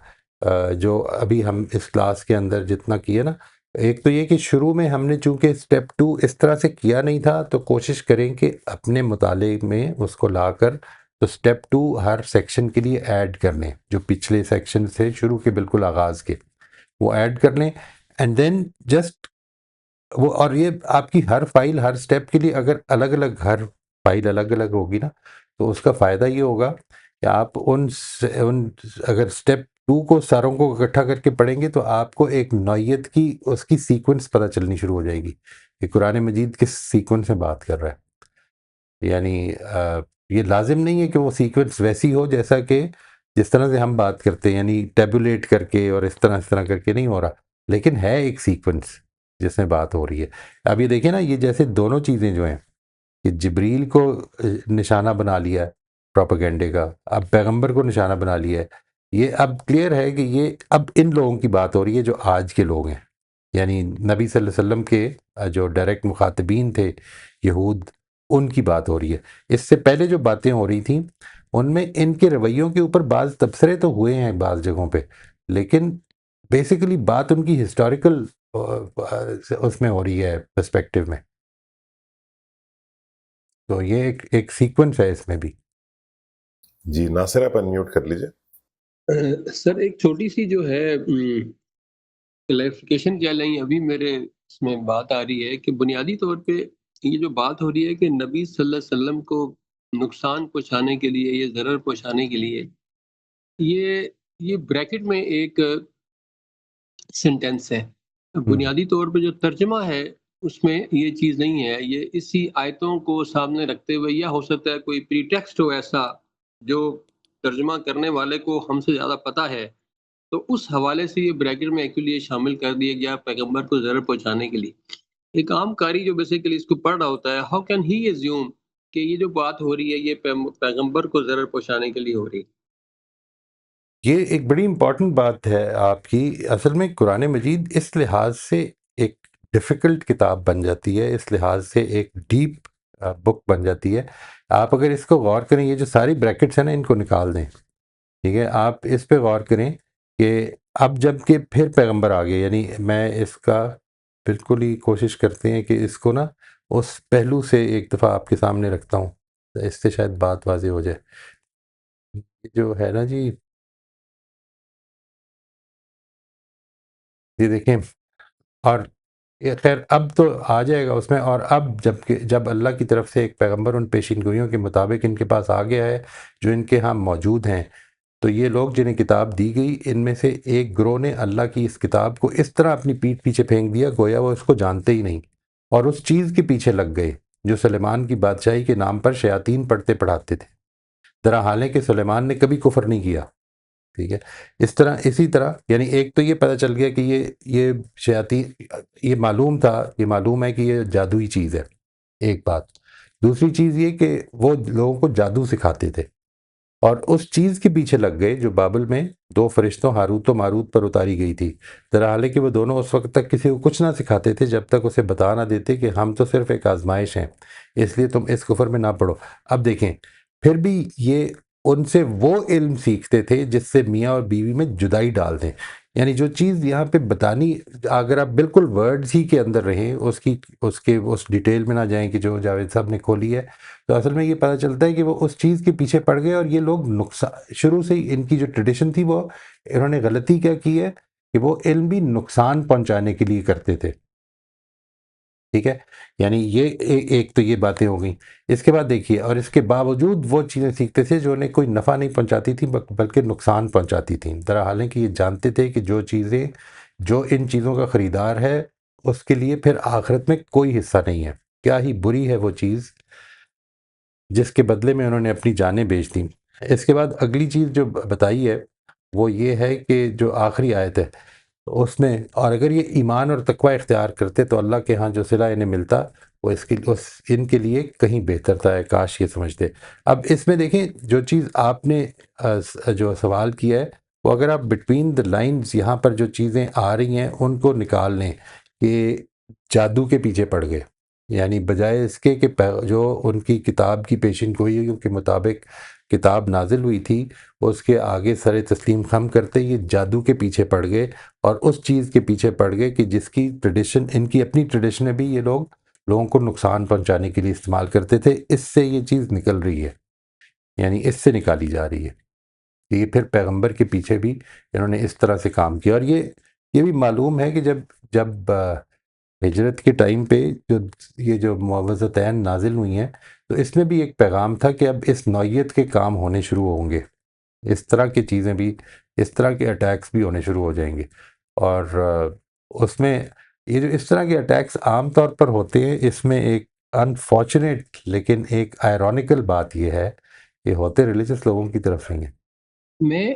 Speaker 1: جو ابھی ہم اس کلاس کے اندر جتنا کیے نا، ایک تو یہ کہ شروع میں ہم نے چونکہ اسٹیپ 2 اس طرح سے کیا نہیں تھا، تو کوشش کریں کہ اپنے مطالعے میں اس کو لا کر تو اسٹیپ 2 ہر سیکشن کے لیے ایڈ کر لیں، جو پچھلے سیکشن سے شروع کے بالکل آغاز کے وہ ایڈ کر لیں، اینڈ دین جسٹ وہ. اور یہ آپ کی ہر فائل ہر سٹیپ کے لیے اگر الگ الگ ہر فائل الگ الگ ہوگی نا، تو اس کا فائدہ یہ ہوگا کہ آپ ان اگر سٹیپ 2 کو ساروں کو اکٹھا کر کے پڑھیں گے تو آپ کو ایک نوعیت کی اس کی سیکوینس پتہ چلنی شروع ہو جائے گی کہ قرآن مجید کس سیکوینس میں بات کر رہا ہے. یعنی یہ لازم نہیں ہے کہ وہ سیکوینس ویسی ہو جیسا کہ جس طرح سے ہم بات کرتے ہیں، یعنی ٹیبولیٹ کر کے اور اس طرح کر کے نہیں ہو رہا، لیکن ہے ایک سیکوینس جس میں بات ہو رہی ہے. اب یہ دیکھیں نا، یہ جیسے دونوں چیزیں جو ہیں کہ جبریل کو نشانہ بنا لیا ہے پروپیگنڈے کا، اب پیغمبر کو نشانہ بنا لیا ہے، یہ اب کلیئر ہے کہ یہ اب ان لوگوں کی بات ہو رہی ہے جو آج کے لوگ ہیں، یعنی نبی صلی اللہ علیہ وسلم کے جو ڈائریکٹ مخاطبین تھے یہود، ان کی بات ہو رہی ہے. اس سے پہلے جو باتیں ہو رہی تھیں ان میں ان کے رویوں کے اوپر بعض تبصرے تو ہوئے ہیں بعض جگہوں پہ، لیکن بیسیکلی بات ان کی ہسٹوریکل اس میں ہو رہی ہے پرسپیکٹو میں. تو یہ ایک سیکوینس ہے اس میں بھی.
Speaker 2: جی ناصر آپ انمیوٹ کر لیجیے.
Speaker 13: سر ایک چھوٹی سی جو ہے کلیریفیکیشن کیا لیں، ابھی میرے اس میں بات آ رہی ہے کہ بنیادی طور پہ یہ جو بات ہو رہی ہے کہ نبی صلی اللہ علیہ وسلم کو نقصان پہنچانے کے لیے یا ضرر پہنچانے کے لیے، یہ بریکٹ میں ایک سینٹینس ہے. بنیادی طور پہ جو ترجمہ ہے اس میں یہ چیز نہیں ہے. یہ اسی آیتوں کو سامنے رکھتے ہوئے، یا ہو سکتا ہے کوئی پری ٹیکسٹ ہو ایسا جو ترجمہ کرنے والے کو ہم سے زیادہ پتہ ہے، تو اس حوالے سے یہ بریکٹ میں ایکچولی یہ شامل کر دیا گیا پیغمبر کو ضرر پہنچانے کے لیے. ایک عام قاری جو بیسیکلی اس کو پڑھ رہا ہوتا ہے، ہاؤ کین ہی ایزیوم کہ یہ جو بات ہو رہی ہے یہ پیغمبر کو ضرر پہنچانے کے لیے ہو رہی ہے.
Speaker 1: یہ ایک بڑی امپورٹنٹ بات ہے آپ کی. اصل میں قرآن مجید اس لحاظ سے ایک ڈیفیکلٹ کتاب بن جاتی ہے، اس لحاظ سے ایک ڈیپ بک بن جاتی ہے. آپ اگر اس کو غور کریں، یہ جو ساری بریکٹس ہیں نا ان کو نکال دیں، ٹھیک ہے، آپ اس پہ غور کریں کہ اب جب کہ پھر پیغمبر آ گئے، یعنی میں اس کا بالکل ہی کوشش کرتے ہیں کہ اس کو نا اس پہلو سے ایک دفعہ آپ کے سامنے رکھتا ہوں، اس سے شاید بات واضح ہو جائے. جو ہے نا جی دیکھیں، اور یہ خیر اب تو آ جائے گا اس میں. اور اب جب اللہ کی طرف سے ایک پیغمبر ان پیشین گوئیوں کے مطابق ان کے پاس آ گیا ہے جو ان کے ہاں موجود ہیں، تو یہ لوگ جنہیں کتاب دی گئی ان میں سے ایک گروہ نے اللہ کی اس کتاب کو اس طرح اپنی پیٹھ پیچھے پھینک دیا گویا وہ اس کو جانتے ہی نہیں، اور اس چیز کے پیچھے لگ گئے جو سلیمان کی بادشاہی کے نام پر شیاطین پڑھتے پڑھاتے تھے، درا حالانکہ سلیمان نے کبھی کفر نہیں کیا. ٹھیک ہے، اسی طرح یعنی ایک تو یہ پتہ چل گیا کہ یہ شیاطین، یہ معلوم ہے کہ یہ جادوئی چیز ہے، ایک بات. دوسری چیز یہ کہ وہ لوگوں کو جادو سکھاتے تھے اور اس چیز کے پیچھے لگ گئے جو بابل میں 2 فرشتوں ہاروت و ماروت پر اتاری گئی تھی، در حالانکہ وہ دونوں اس وقت تک کسی کو کچھ نہ سکھاتے تھے جب تک اسے بتا نہ دیتے کہ ہم تو صرف ایک آزمائش ہیں، اس لیے تم اس کفر میں نہ پڑو. اب دیکھیں، پھر بھی یہ ان سے وہ علم سیکھتے تھے جس سے میاں اور بیوی میں جدائی ڈال دیں. یعنی جو چیز یہاں پہ بتانی، اگر آپ بالکل ورڈز ہی کے اندر رہیں، اس ڈیٹیل میں نہ جائیں کہ جو جاوید صاحب نے کھولی ہے، تو اصل میں یہ پتہ چلتا ہے کہ وہ اس چیز کے پیچھے پڑ گئے. اور یہ لوگ شروع سے ہی ان کی جو ٹریڈیشن تھی، وہ انہوں نے غلطی کیا کی ہے کہ وہ علم بھی نقصان پہنچانے کے لیے کرتے تھے. ٹھیک ہے، یعنی یہ ایک تو یہ باتیں ہو گئیں. اس کے بعد دیکھیے، اور اس کے باوجود وہ چیزیں سیکھتے تھے جو انہیں کوئی نفع نہیں پہنچاتی تھیں بلکہ نقصان پہنچاتی تھیں، درا حالانکہ یہ جانتے تھے کہ جو ان چیزوں کا خریدار ہے اس کے لیے پھر آخرت میں کوئی حصہ نہیں ہے. کیا ہی بری ہے وہ چیز جس کے بدلے میں انہوں نے اپنی جانیں بیچ دیں. اس کے بعد اگلی چیز جو بتائی ہے وہ یہ ہے کہ جو آخری آیت ہے اس میں، اور اگر یہ ایمان اور تقوی اختیار کرتے تو اللہ کے ہاں جو صلہ انہیں ملتا وہ ان کے لیے کہیں بہتر تھا، کاش یہ سمجھتے. اب اس میں دیکھیں جو چیز آپ نے جو سوال کیا ہے وہ اگر آپ بٹوین دا لائنز یہاں پر جو چیزیں آ رہی ہیں ان کو نکال لیں کہ جادو کے پیچھے پڑ گئے، یعنی بجائے اس کے کہ جو ان کی کتاب کی پیشن گوئیوں کے مطابق کتاب نازل ہوئی تھی اس کے آگے سر تسلیم خم کرتے یہ جادو کے پیچھے پڑ گئے اور اس چیز کے پیچھے پڑ گئے کہ جس کی ٹریڈیشن، ان کی اپنی ٹریڈیشن ہے بھی، یہ لوگوں کو نقصان پہنچانے کے لیے استعمال کرتے تھے. اس سے یہ چیز نکل رہی ہے، یعنی اس سے نکالی جا رہی ہے کہ یہ پھر پیغمبر کے پیچھے بھی انہوں نے اس طرح سے کام کیا. اور یہ بھی معلوم ہے کہ جب ہجرت کے ٹائم پہ یہ جو معوذتین نازل ہوئی ہیں تو اس میں بھی ایک پیغام تھا کہ اب اس نوعیت کے کام ہونے شروع ہوں گے، اس طرح کی چیزیں بھی، اس طرح کے اٹیکس بھی ہونے شروع ہو جائیں گے. اور اس میں یہ جو اس طرح کے اٹیکس عام طور پر ہوتے ہیں، اس میں ایک انفارچونیٹ لیکن ایک آئرونیکل بات یہ ہے کہ ہوتے ریلیجس لوگوں کی طرف نہیں ہیں.
Speaker 13: میں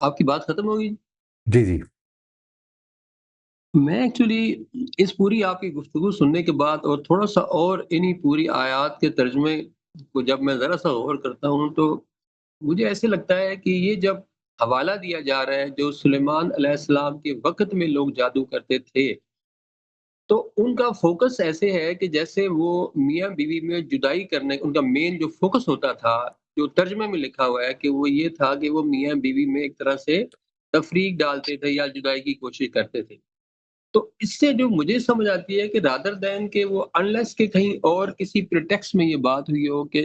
Speaker 13: آپ کی بات ختم ہوگی؟
Speaker 1: جی
Speaker 13: میں ایکچولی اس پوری آپ کی گفتگو سننے کے بعد اور تھوڑا سا اور انہی پوری آیات کے ترجمے کو جب میں ذرا سا غور کرتا ہوں تو مجھے ایسے لگتا ہے کہ یہ جب حوالہ دیا جا رہا ہے جو سلیمان علیہ السلام کے وقت میں لوگ جادو کرتے تھے، تو ان کا فوکس ایسے ہے کہ جیسے وہ میاں بیوی میں جدائی کرنے، ان کا مین جو فوکس ہوتا تھا، جو ترجمے میں لکھا ہوا ہے کہ وہ یہ تھا کہ وہ میاں بیوی میں ایک طرح سے تفریق ڈالتے تھے یا جدائی کی کوشش کرتے تھے. تو اس سے جو مجھے سمجھ آتی ہے کہ رادر دین کہ وہ انلیس کہ کہیں اور کسی پریٹیکسٹ میں یہ بات ہوئی ہو کہ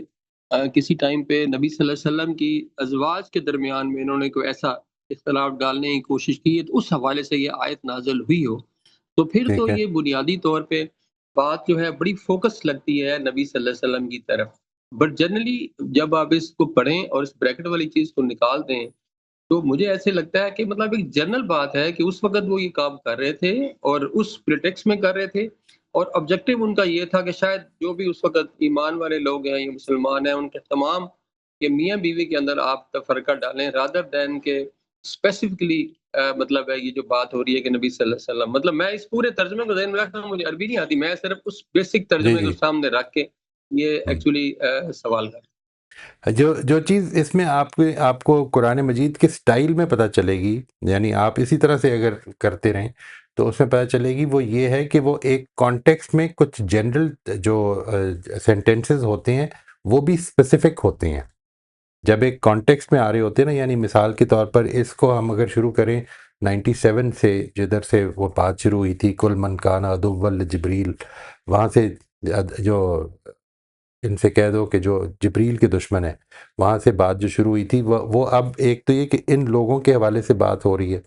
Speaker 13: کسی ٹائم پہ نبی صلی اللہ علیہ وسلم کی ازواج کے درمیان میں انہوں نے کوئی ایسا اختلاف ڈالنے کی کوشش کی ہے تو اس حوالے سے یہ آیت نازل ہوئی ہو، تو پھر تو
Speaker 1: ٹھیک ہے.
Speaker 13: یہ بنیادی طور پہ بات جو ہے بڑی فوکس لگتی ہے نبی صلی اللہ علیہ وسلم کی طرف. بٹ جنرلی جب آپ اس کو پڑھیں اور اس بریکٹ والی چیز کو نکال دیں تو مجھے ایسے لگتا ہے کہ مطلب ایک جنرل بات ہے کہ اس وقت وہ یہ کام کر رہے تھے اور اس پریٹیکس میں کر رہے تھے، اور آبجیکٹو ان کا یہ تھا کہ شاید جو بھی اس وقت ایمان والے لوگ ہیں یا مسلمان ہیں ان کے تمام کہ میاں بیوی کے اندر آپ تفرقہ ڈالیں رادر دین کے اسپیسیفکلی مطلب ہے یہ جو بات ہو رہی ہے کہ نبی صلی اللہ علیہ وسلم، مطلب میں اس پورے ترجمے کو ذہن میں رکھتا ہوں، مجھے عربی نہیں آتی، میں صرف اس بیسک ترجمے کو
Speaker 1: جی
Speaker 13: سامنے رکھ کے یہ ایکچولی سوال کر.
Speaker 1: جو چیز اس میں آپ کو قرآن مجید کے سٹائل میں پتہ چلے گی، یعنی آپ اسی طرح سے اگر کرتے رہیں تو اس میں پتہ چلے گی، وہ یہ ہے کہ وہ ایک کانٹیکسٹ میں کچھ جنرل جو سینٹنسز ہوتے ہیں وہ بھی اسپیسیفک ہوتے ہیں جب ایک کانٹیکسٹ میں آ رہے ہوتے ہیں نا. یعنی مثال کے طور پر اس کو ہم اگر شروع کریں 97 سے، جدھر سے وہ بات شروع ہوئی تھی کل من کان عدوا لجبریل، وہاں سے جو ان سے کہہ دو کہ جو جبریل کے دشمن ہے، وہاں سے بات جو شروع ہوئی تھی وہ اب ایک تو یہ کہ ان لوگوں کے حوالے سے بات ہو رہی ہے،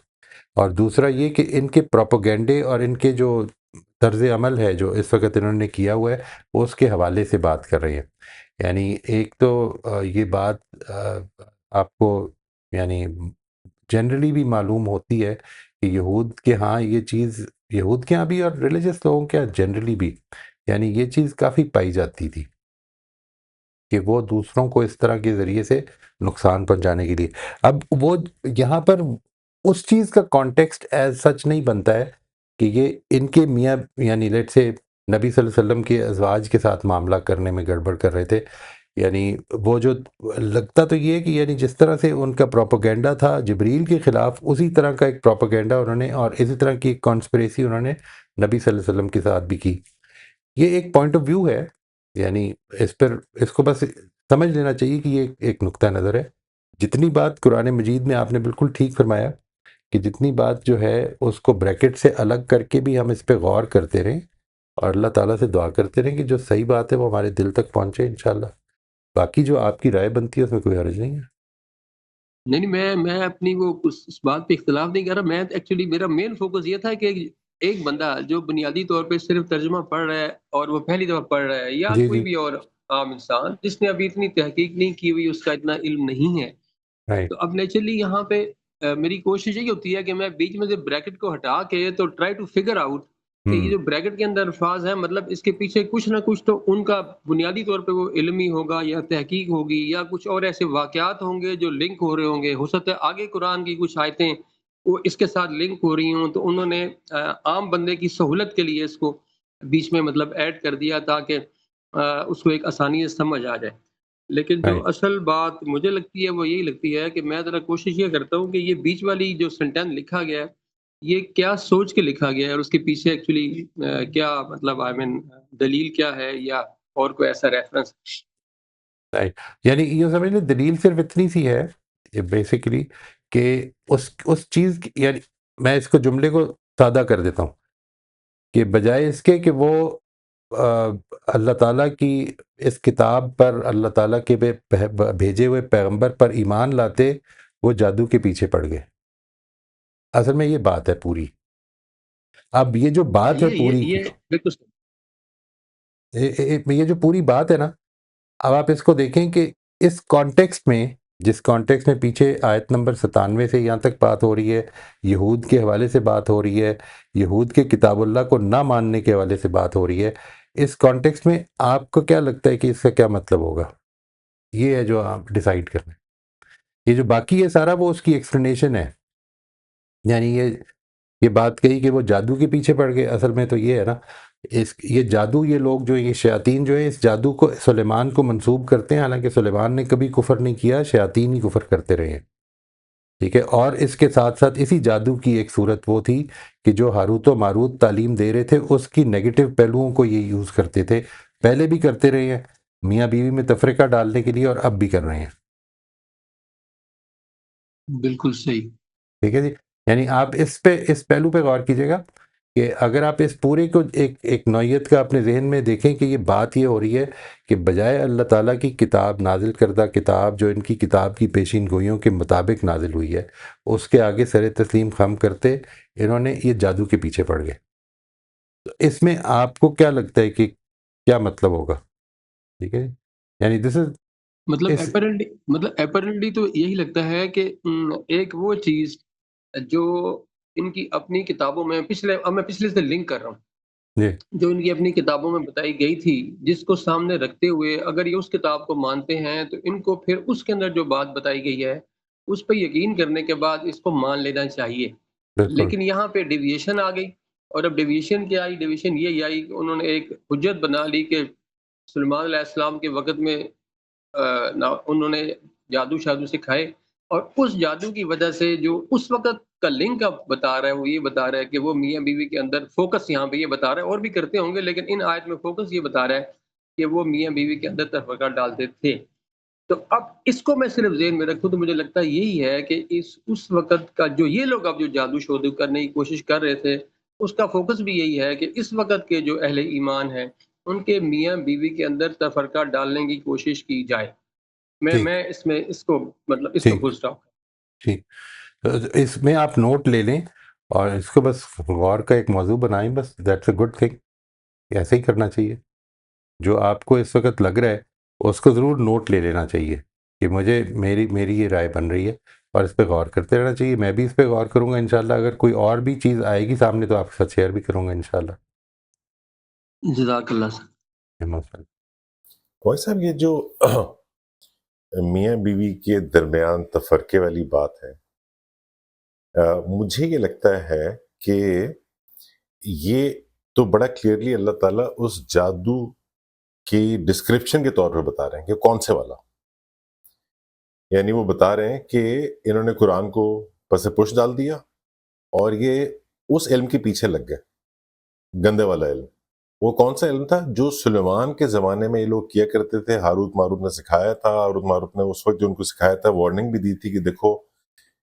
Speaker 1: اور دوسرا یہ کہ ان کے پروپیگنڈے اور ان کے جو طرز عمل ہے جو اس وقت انہوں نے کیا ہوا ہے وہ اس کے حوالے سے بات کر رہے ہیں. یعنی ایک تو یہ بات آپ کو یعنی جنرلی بھی معلوم ہوتی ہے کہ یہود کے ہاں یہ چیز، یہود کے ہاں بھی اور ریلیجس لوگوں کے ہاں جنرلی بھی، یعنی یہ چیز کافی پائی جاتی تھی کہ وہ دوسروں کو اس طرح کے ذریعے سے نقصان پہنچانے کے لیے. اب وہ یہاں پر اس چیز کا کانٹیکسٹ ایز سچ نہیں بنتا ہے کہ یہ ان کے میاں یعنی لیٹ سے نبی صلی اللہ علیہ وسلم کے ازواج کے ساتھ معاملہ کرنے میں گڑبڑ کر رہے تھے. یعنی وہ جو لگتا تو یہ ہے کہ یعنی جس طرح سے ان کا پروپیگنڈا تھا جبریل کے خلاف، اسی طرح کا ایک پروپیگنڈا انہوں نے اور اسی طرح کی ایک کانسپریسی انہوں نے نبی صلی اللہ علیہ وسلم کے ساتھ بھی کی. یہ ایک پوائنٹ آف ویو ہے، یعنی اس کو بس سمجھ لینا چاہیے کہ یہ ایک نقطہ نظر ہے. جتنی بات قرآن مجید میں آپ نے بالکل ٹھیک فرمایا کہ جتنی بات جو ہے اس کو بریکٹ سے الگ کر کے بھی ہم اس پہ غور کرتے رہیں اور اللہ تعالیٰ سے دعا کرتے رہیں کہ جو صحیح بات ہے وہ ہمارے دل تک پہنچے انشاءاللہ. باقی جو آپ کی رائے بنتی ہے اس میں کوئی حرج نہیں ہے.
Speaker 13: نہیں میں اپنی وہ اس بات پہ اختلاف نہیں کر رہا. میں ایکچولی میرا مین فوکس یہ تھا کہ ایک بندہ جو بنیادی طور پہ صرف ترجمہ پڑھ رہا ہے اور وہ پہلی دفعہ پڑھ رہا ہے، یا
Speaker 1: جی
Speaker 13: کوئی
Speaker 1: جی
Speaker 13: بھی اور عام انسان جس نے ابھی اتنی تحقیق نہیں کی ہوئی، اس کا اتنا علم نہیں ہے،
Speaker 1: رائٹ
Speaker 13: تو اب نیچرلی یہاں پہ میری کوشش یہی ہوتی ہے کہ میں بیچ میں سے بریکٹ کو ہٹا کے تو ٹرائی ٹو فگر آؤٹ کہ یہ جو بریکٹ کے اندر الفاظ ہیں، مطلب اس کے پیچھے کچھ نہ کچھ تو ان کا بنیادی طور پہ وہ علمی ہوگا یا تحقیق ہوگی یا کچھ اور ایسے واقعات ہوں گے جو لنک ہو رہے ہوں گے. ہو سکتا ہے آگے قرآن کی کچھ آیتیں وہ اس کے ساتھ لنک ہو رہی ہوں، تو انہوں نے عام بندے کی سہولت کے لیے اس کو بیچ میں مطلب ایڈ کر دیا تاکہ اس کو ایک آسانی سے سمجھ آ جائے. لیکن جو
Speaker 1: رائٹ
Speaker 13: اصل بات مجھے لگتی ہے وہ یہی لگتی ہے کہ میں ذرا کوشش یہ کرتا ہوں کہ یہ بیچ والی جو سینٹینس لکھا گیا ہے یہ کیا سوچ کے لکھا گیا ہے اور اس کے پیچھے ایکچولی کیا مطلب دلیل کیا ہے یا اور کوئی ایسا ریفرنس.
Speaker 1: رائٹ. یعنی یہ سمجھ لیں دلیل صرف اتنی سی ہے بیسیکلی کہ اس چیز یعنی میں اس کو جملے کو سادہ کر دیتا ہوں کہ بجائے اس کے کہ وہ اللہ تعالیٰ کی اس کتاب پر اللہ تعالیٰ کے بھیجے ہوئے پیغمبر پر ایمان لاتے، وہ جادو کے پیچھے پڑ گئے. اصل میں یہ بات ہے پوری. اب یہ جو بات ہے پوری کی،
Speaker 13: یہ بالکل
Speaker 1: یہ جو پوری بات ہے نا، اب آپ اس کو دیکھیں کہ اس کانٹیکسٹ میں، جس کانٹیکسٹ میں پیچھے آیت نمبر 97 سے یہاں تک بات ہو رہی ہے، یہود کے حوالے سے بات ہو رہی ہے، یہود کے کتاب اللہ کو نہ ماننے کے حوالے سے بات ہو رہی ہے، اس کانٹیکسٹ میں آپ کو کیا لگتا ہے کہ اس کا کیا مطلب ہوگا؟ یہ ہے جو آپ ڈیسائیڈ کریں. یہ جو باقی ہے سارا وہ اس کی ایکسپلینیشن ہے. یعنی یہ بات کہی کہ وہ جادو کے پیچھے پڑ گئے، اصل میں تو یہ ہے نا، یہ جادو، یہ لوگ جو یہ شیاطین جو ہیں اس جادو کو سلیمان کو منسوب کرتے ہیں، حالانکہ سلیمان نے کبھی کفر نہیں کیا، شیاطین ہی کفر کرتے رہے ہیں. ٹھیک ہے. اور اس کے ساتھ ساتھ اسی جادو کی ایک صورت وہ تھی کہ جو ہاروت و ماروت تعلیم دے رہے تھے اس کی نیگیٹو پہلوؤں کو یہ یوز کرتے تھے، پہلے بھی کرتے رہے ہیں میاں بیوی میں تفرقہ ڈالنے کے لیے، اور اب بھی کر رہے ہیں.
Speaker 13: بالکل صحیح.
Speaker 1: ٹھیک ہے جی. یعنی آپ اس پہلو پہ غور کیجیے گا کہ اگر آپ اس پورے کو ایک نوعیت کا اپنے ذہن میں دیکھیں کہ یہ بات یہ ہو رہی ہے کہ بجائے اللہ تعالیٰ کی کتاب، نازل کردہ کتاب جو ان کی کتاب کی پیشین گوئیوں کے مطابق نازل ہوئی ہے، اس کے آگے سر تسلیم خم کرتے انہوں نے یہ جادو کے پیچھے پڑ گئے. تو اس میں آپ کو کیا لگتا ہے کہ کیا مطلب ہوگا؟ ٹھیک ہے. یعنی دس از
Speaker 13: مطلب اپیرنٹلی تو یہی لگتا ہے کہ ایک وہ چیز جو ان کی اپنی کتابوں میں میں پچھلے سے لنک کر رہا ہوں،
Speaker 1: جی
Speaker 13: جو ان کی اپنی کتابوں میں بتائی گئی تھی، جس کو سامنے رکھتے ہوئے اگر یہ اس کتاب کو مانتے ہیں تو ان کو پھر اس کے اندر جو بات بتائی گئی ہے اس پہ یقین کرنے کے بعد اس کو مان لینا چاہیے.
Speaker 1: بالکل.
Speaker 13: لیکن یہاں پہ ڈیویشن آ گئی، اور اب ڈیویشن کیا آئی؟ ڈیویشن یہ آئی کہ انہوں نے ایک حجت بنا لی کہ سلیمان علیہ السلام کے وقت میں انہوں نے جادو شادو سکھائے، اور اس جادو کی وجہ سے جو اس وقت کا لنک اب بتا رہا ہے وہ یہ بتا رہا ہے کہ وہ میاں بیوی کے اندر فوکس یہاں پہ یہ بتا رہا ہے، اور بھی کرتے ہوں گے لیکن ان آیت میں فوکس یہ بتا رہا ہے کہ وہ میاں بیوی کے اندر تفرقہ ڈالتے تھے. تو اب اس کو میں صرف ذہن میں رکھوں تو مجھے لگتا ہے یہی ہے کہ اس وقت کا جو یہ لوگ اب جو جادو شودو کرنے کی کوشش کر رہے تھے اس کا فوکس بھی یہی ہے کہ اس وقت کے جو اہل ایمان ہیں ان کے میاں بیوی کے اندر تفرقہ ڈالنے کی کوشش کی جائے.
Speaker 1: ٹھیک
Speaker 13: میں اس کو مطلب اس کو
Speaker 1: ٹھیک
Speaker 13: فل اسٹاپ.
Speaker 1: ٹھیک. اس میں آپ نوٹ لے لیں اور اس کو بس غور کا ایک موضوع بنائیں، بس دیٹس اے گڈ تھنگ. ایسے ہی کرنا چاہیے. جو آپ کو اس وقت لگ رہا ہے اس کو ضرور نوٹ لے لینا چاہیے کہ میری یہ رائے بن رہی ہے، اور اس پہ غور کرتے رہنا چاہیے. میں بھی اس پہ غور کروں گا انشاءاللہ. اگر کوئی اور بھی چیز آئے گی سامنے تو آپ کے ساتھ شیئر بھی کروں گا انشاءاللہ.
Speaker 13: جزاک اللہ سر.
Speaker 2: کوئی صاحب، یہ جو میاں بیوی کے درمیان تفرقے والی بات ہے، مجھے یہ لگتا ہے کہ یہ تو بڑا کلیئرلی اللہ تعالیٰ اس جادو کی ڈسکرپشن کے طور پہ بتا رہے ہیں کہ کون سے والا. یعنی وہ بتا رہے ہیں کہ انہوں نے قرآن کو پس پش ڈال دیا اور یہ اس علم کے پیچھے لگ گئے، گندے والا علم. وہ کون سا علم تھا؟ جو سلیمان کے زمانے میں یہ لوگ کیا کرتے تھے. ہاروت ماروت نے سکھایا تھا. ہاروت ماروت نے اس وقت جو ان کو سکھایا تھا وارننگ بھی دی تھی کہ دیکھو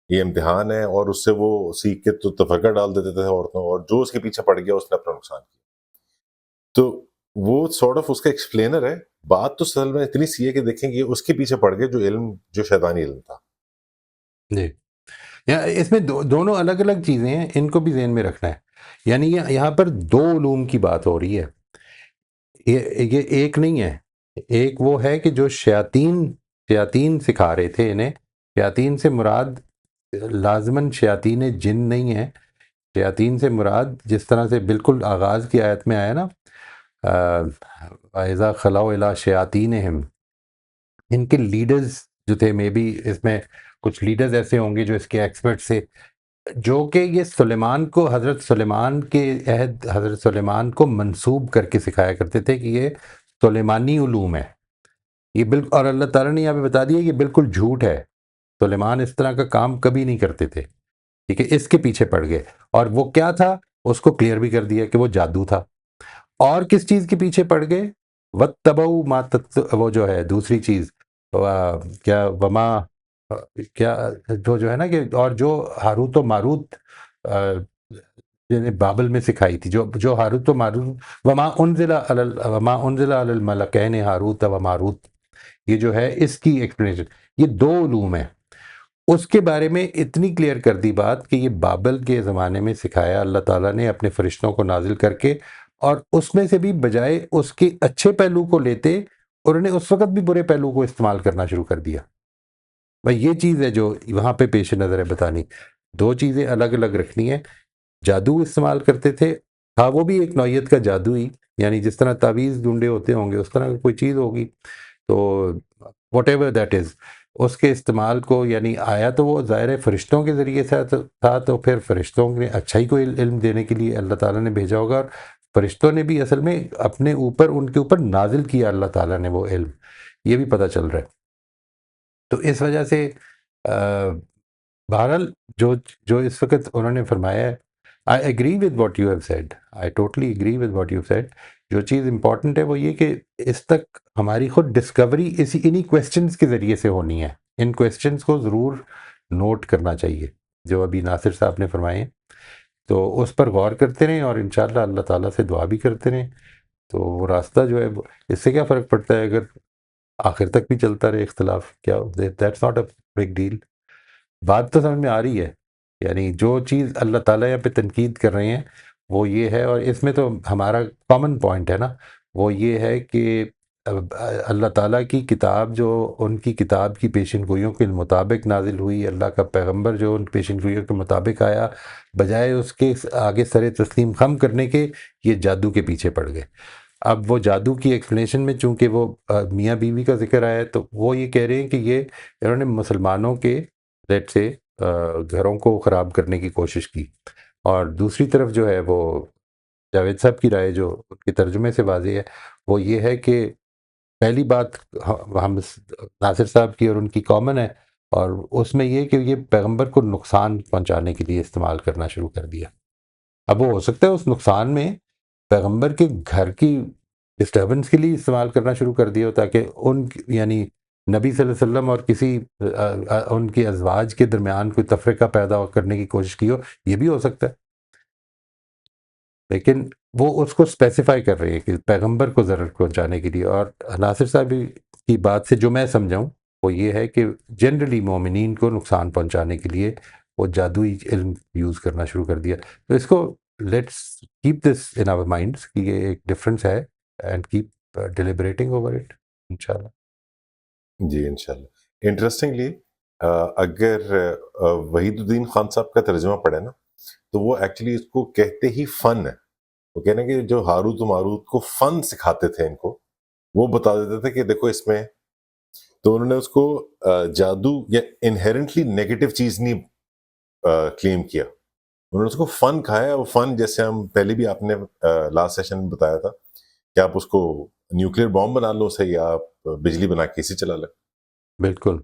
Speaker 2: یہ امتحان ہے، اور اس سے وہ سیکھ کے تو تفرقہ ڈال دیتے تھے عورتوں، اور جو اس کے پیچھے پڑ گیا اس نے اپنا نقصان کیا. تو وہ سارٹ آف اس کا ایکسپلینر ہے. بات تو اصل میں اتنی سی ہے کہ دیکھیں کہ اس کے پیچھے پڑ گئے جو شیطانی علم تھا.
Speaker 1: جی. اس میں دونوں الگ الگ چیزیں ہیں، ان کو بھی ذہن میں رکھنا ہے. یعنی یہاں پر دو علوم کی بات ہو رہی ہے، یہ ایک نہیں ہے. ایک وہ ہے کہ جو شیاطین سکھا رہے تھے انہیں. شیاطین سے مراد لازماً شیاطین جن نہیں ہے. شیاطین سے مراد جس طرح سے بالکل آغاز کی آیت میں آیا نا، وَإِذَا خَلَوْا إِلَىٰ شَيَاطِينِهِمْ، ان کے لیڈرز جو تھے، مے بی اس میں کچھ لیڈرز ایسے ہوں گے جو اس کے ایکسپرٹ سے، جو کہ یہ سلیمان کو، حضرت سلیمان کے عہد حضرت سلیمان کو منسوب کر کے سکھایا کرتے تھے کہ یہ سلیمانی علوم ہے. یہ بالکل، اور اللہ تعالیٰ نے یہاں پہ بتا دیا یہ بالکل جھوٹ ہے. سلیمان اس طرح کا کام کبھی نہیں کرتے تھے. ٹھیک ہے، اس کے پیچھے پڑ گئے. اور وہ کیا تھا اس کو کلیئر بھی کر دیا کہ وہ جادو تھا. اور کس چیز کے پیچھے پڑ گئے؟ وَاتَّبَعُوا مَا وہ جو ہے دوسری چیز، کیا وما، کیا جو ہے نا کہ، اور جو ہاروت و ماروت بابل میں سکھائی تھی، جو ہاروت و ماروت، وما انزل علی الملکین ہاروت و ماروت، یہ جو ہے اس کی ایکسپلینیشن. یہ دو علوم ہیں. اس کے بارے میں اتنی کلیئر کر دی بات کہ یہ بابل کے زمانے میں سکھایا اللہ تعالیٰ نے اپنے فرشتوں کو نازل کر کے، اور اس میں سے بھی بجائے اس کے اچھے پہلو کو لیتے، انہوں نے اس وقت بھی برے پہلو کو استعمال کرنا شروع کر دیا. بھائی یہ چیز ہے جو وہاں پہ پیش نظر ہے بتانی. دو چیزیں الگ الگ رکھنی ہیں. جادو استعمال کرتے تھے، ہاں وہ بھی ایک نوعیت کا جادو ہی، یعنی جس طرح تعویذ ڈھونڈے ہوتے ہوں گے اس طرح کی کوئی چیز ہوگی. تو واٹ ایور دیٹ از، اس کے استعمال کو، یعنی آیا تو وہ ظاہر فرشتوں کے ذریعے سے تھا، تو پھر فرشتوں نے اچھائی کو علم دینے کے لیے اللہ تعالیٰ نے بھیجا ہوگا. اور فرشتوں نے بھی اصل میں اپنے اوپر، ان کے اوپر نازل کیا اللہ تعالیٰ نے وہ علم، یہ بھی پتہ چل رہا ہے. تو اس وجہ سے بہرحال جو اس وقت انہوں نے فرمایا ہے، I agree with what you have said. I totally agree with what you have said. جو چیز امپورٹنٹ ہے وہ یہ کہ اس تک ہماری خود ڈسکوری انہی کویسچنز کے ذریعے سے ہونی ہے. ان کویسچنز کو ضرور نوٹ کرنا چاہیے جو ابھی ناصر صاحب نے فرمائے ہیں. تو اس پر غور کرتے رہیں اور انشاءاللہ اللہ تعالیٰ سے دعا بھی کرتے رہیں. تو وہ راستہ جو ہے، اس سے کیا فرق پڑتا ہے اگر آخر تک بھی چلتا رہے اختلاف؟ کیا that's not a big deal. بات تو سمجھ میں آ رہی ہے. یعنی جو چیز اللہ تعالیٰ یہاں پہ تنقید کر رہے ہیں وہ یہ ہے، اور اس میں تو ہمارا کامن پوائنٹ ہے نا، وہ یہ ہے کہ اللہ تعالیٰ کی کتاب جو ان کی کتاب کی پیشن گوئیوں کے مطابق نازل ہوئی، اللہ کا پیغمبر جو ان پیشن گوئیوں کے مطابق آیا، بجائے اس کے آگے سر تسلیم خم کرنے کے یہ جادو کے پیچھے پڑ گئے. اب وہ جادو کی ایکسپلینیشن میں چونکہ وہ میاں بیوی کا ذکر آیا ہے، تو وہ یہ کہہ رہے ہیں کہ یہ انہوں نے مسلمانوں کے لیٹ سے گھروں کو خراب کرنے کی کوشش کی. اور دوسری طرف جو ہے وہ جاوید صاحب کی رائے جو ان کے ترجمے سے واضح ہے، وہ یہ ہے کہ پہلی بات ہم ناصر صاحب کی اور ان کی کامن ہے، اور اس میں یہ کہ یہ پیغمبر کو نقصان پہنچانے کے لیے استعمال کرنا شروع کر دیا. اب وہ ہو سکتا ہے اس نقصان میں پیغمبر کے گھر کی ڈسٹربنس کے لیے استعمال کرنا شروع کر دیا ہو، تاکہ ان، یعنی نبی صلی اللہ علیہ وسلم اور کسی ان کے ازواج کے درمیان کوئی تفرقہ پیدا کرنے کی کوشش کی ہو. یہ بھی ہو سکتا ہے. لیکن وہ اس کو اسپیسیفائی کر رہے ہیں کہ پیغمبر کو ضرر پہنچانے کے لیے. اور ناصر صاحب کی بات سے جو میں سمجھاؤں وہ یہ ہے کہ جنرلی مومنین کو نقصان پہنچانے کے لیے وہ جادوئی علم یوز کرنا شروع کر دیا. تو اس کو let's keep this in our minds کہ یہ ایک ڈفرینس ہے، and keep deliberating over it انشاءاللہ.
Speaker 2: جی انشاءاللہ. انٹرسٹنگلی اگر وحید الدین خان صاحب کا ترجمہ پڑھے نا، تو وہ ایکچولی اس کو کہتے ہی فن ہے. وہ کہنا کہ جو ہاروت و ماروت کو فن سکھاتے تھے ان کو، وہ بتا دیتے تھے کہ دیکھو اس میں، تو انہوں نے اس کو جادو یا انہیرنٹلی نیگیٹو چیز نہیں کلیم کیا، انہوں نے اس کو فن کھایا. وہ فن جیسے ہم پہلے بھی آپ نے لاسٹ سیشن میں بتایا تھا کہ آپ اس کو نیوکلیر بام بنا لو اسے، یا آپ بجلی بنا کے اسی چلا لیں.
Speaker 1: بالکل.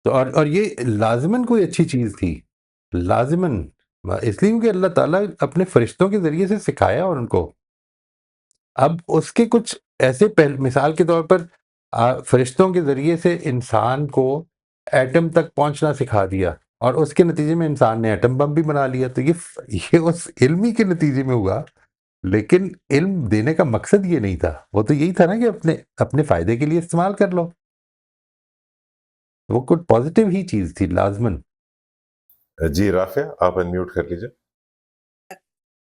Speaker 1: تو اور یہ لازماً کوئی اچھی چیز تھی، لازماً اس لیے کہ اللہ تعالیٰ اپنے فرشتوں کے ذریعے سے سکھایا اور ان کو. اب اس کے کچھ ایسے مثال کے طور پر فرشتوں کے ذریعے سے انسان کو ایٹم تک پہنچنا سکھا دیا، اور اس کے نتیجے میں انسان نے ایٹم بم بھی بنا لیا. تو یہ اس علمی کے نتیجے میں ہوا، لیکن علم دینے کا مقصد یہ نہیں تھا. وہ تو یہی تھا نا کہ اپنے فائدے کے لیے استعمال کر لو. وہ کچھ پازیٹیو ہی چیز تھی لازماً.
Speaker 2: جی رافع، آپ انمیوٹ کر لیجئے.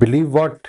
Speaker 1: Believe what?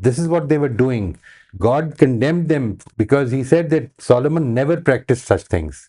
Speaker 1: This is what they were doing. God condemned them because he said that Solomon never practiced such things.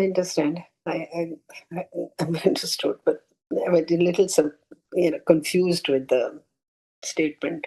Speaker 10: understand. I've understood, but I was a little confused with the statement.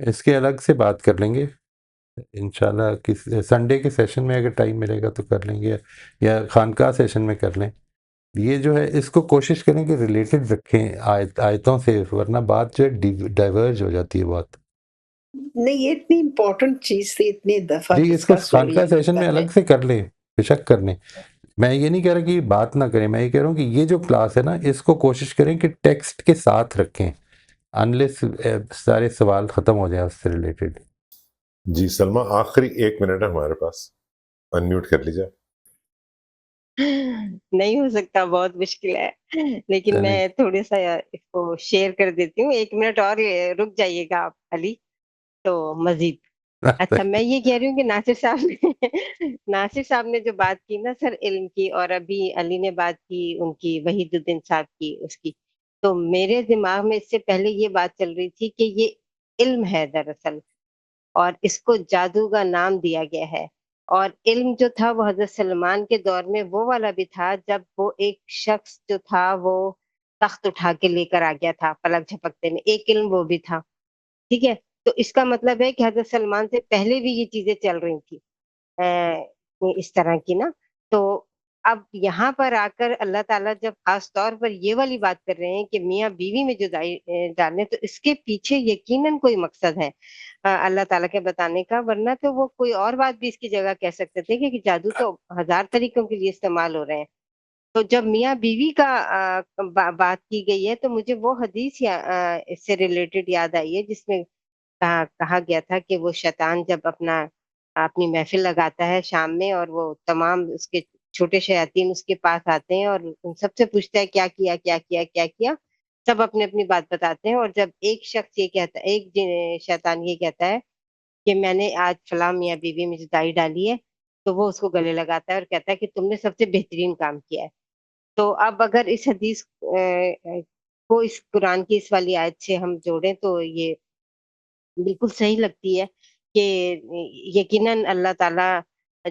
Speaker 1: اس کے الگ سے بات کر لیں گے انشاءاللہ، کس Sunday کے سیشن میں اگر ٹائم ملے گا تو کر لیں گے، یا خانقاہ سیشن میں کر لیں. یہ جو ہے اس کو کوشش کریں کہ ریلیٹڈ رکھیں آیتوں سے، ورنہ بات جو ہے ڈائیورج ہو جاتی ہے بہت.
Speaker 10: نہیں، یہ اتنی امپورٹنٹ چیز تھی، اتنی دفعہ
Speaker 1: جی، اس کو
Speaker 10: ڈسکس ہو رہی
Speaker 1: خانقاہ
Speaker 10: ہے
Speaker 1: سیشن میں
Speaker 10: مکتب میں.
Speaker 1: الگ سے کر لیں، بے شک کر لیں. میں یہ نہیں کہہ رہا کہ یہ بات نہ کریں، میں یہ کہہ رہا ہوں کہ یہ جو کلاس ہے نا، اس کو کوشش کریں کہ ٹیکسٹ کے ساتھ رکھیں، انلیس سارے سوال ختم ہو جائیں اس سے ریلیٹڈ.
Speaker 2: جی سلمہ، آخری 1 منٹ ہے ہمارے پاس، انمیوٹ کر لیجیے.
Speaker 6: نہیں ہو سکتا، بہت مشکل ہے، لیکن میں تھوڑا سا اس کو شیئر کر دیتی ہوں. 1 منٹ اور رک جائیے گا آپ علی تو مزید. اچھا، میں یہ کہہ رہی ہوں کہ ناصر صاحب نے جو بات کی نا سر علم کی، اور ابھی علی نے بات کی ان کی وحید الدین صاحب کی اس کی، تو میرے دماغ میں اس سے پہلے یہ بات چل رہی تھی کہ یہ علم ہے دراصل، اور اس کو جادو کا نام دیا گیا ہے. اور علم جو تھا وہ حضرت سلمان کے دور میں وہ والا بھی تھا جب وہ ایک شخص جو تھا وہ تخت اٹھا کے لے کر آ گیا تھا پلک جھپکتے میں، ایک علم وہ بھی تھا. ٹھیک ہے، تو اس کا مطلب ہے کہ حضرت سلمان سے پہلے بھی یہ چیزیں چل رہی تھی اس طرح کی نا. تو اب یہاں پر آ کر اللہ تعالیٰ جب خاص طور پر یہ والی بات کر رہے ہیں کہ میاں بیوی میں جدائی ڈالنے، تو اس کے پیچھے یقیناً کوئی مقصد ہے اللہ تعالیٰ کے بتانے کا، ورنہ تو وہ کوئی اور بات بھی اس کی جگہ کہہ سکتے تھے کہ جادو تو 1000 طریقوں کے لیے استعمال ہو رہے ہیں. تو جب میاں بیوی کا بات کی گئی ہے تو مجھے وہ حدیث اس سے ریلیٹڈ یاد آئی ہے جس میں کہا گیا تھا کہ وہ شیطان جب اپنی محفل لگاتا ہے شام میں، اور وہ تمام اس کے چھوٹے شیاطین اس کے پاس آتے ہیں اور ان سب سے پوچھتا ہے کیا کیا کیا کیا کیا کیا، سب اپنی اپنی بات بتاتے ہیں. اور جب ایک شخص یہ کہتا ہے، ایک شیطان یہ کہتا ہے کہ میں نے آج فلاں میاں بیوی میں جدائی ڈالی ہے، تو وہ اس کو گلے لگاتا ہے اور کہتا ہے کہ تم نے سب سے بہترین کام کیا ہے. تو اب اگر اس حدیث کو اس قرآن کی اس والی آیت سے ہم جوڑیں تو یہ بالکل صحیح لگتی ہے کہ یقیناً اللہ تعالیٰ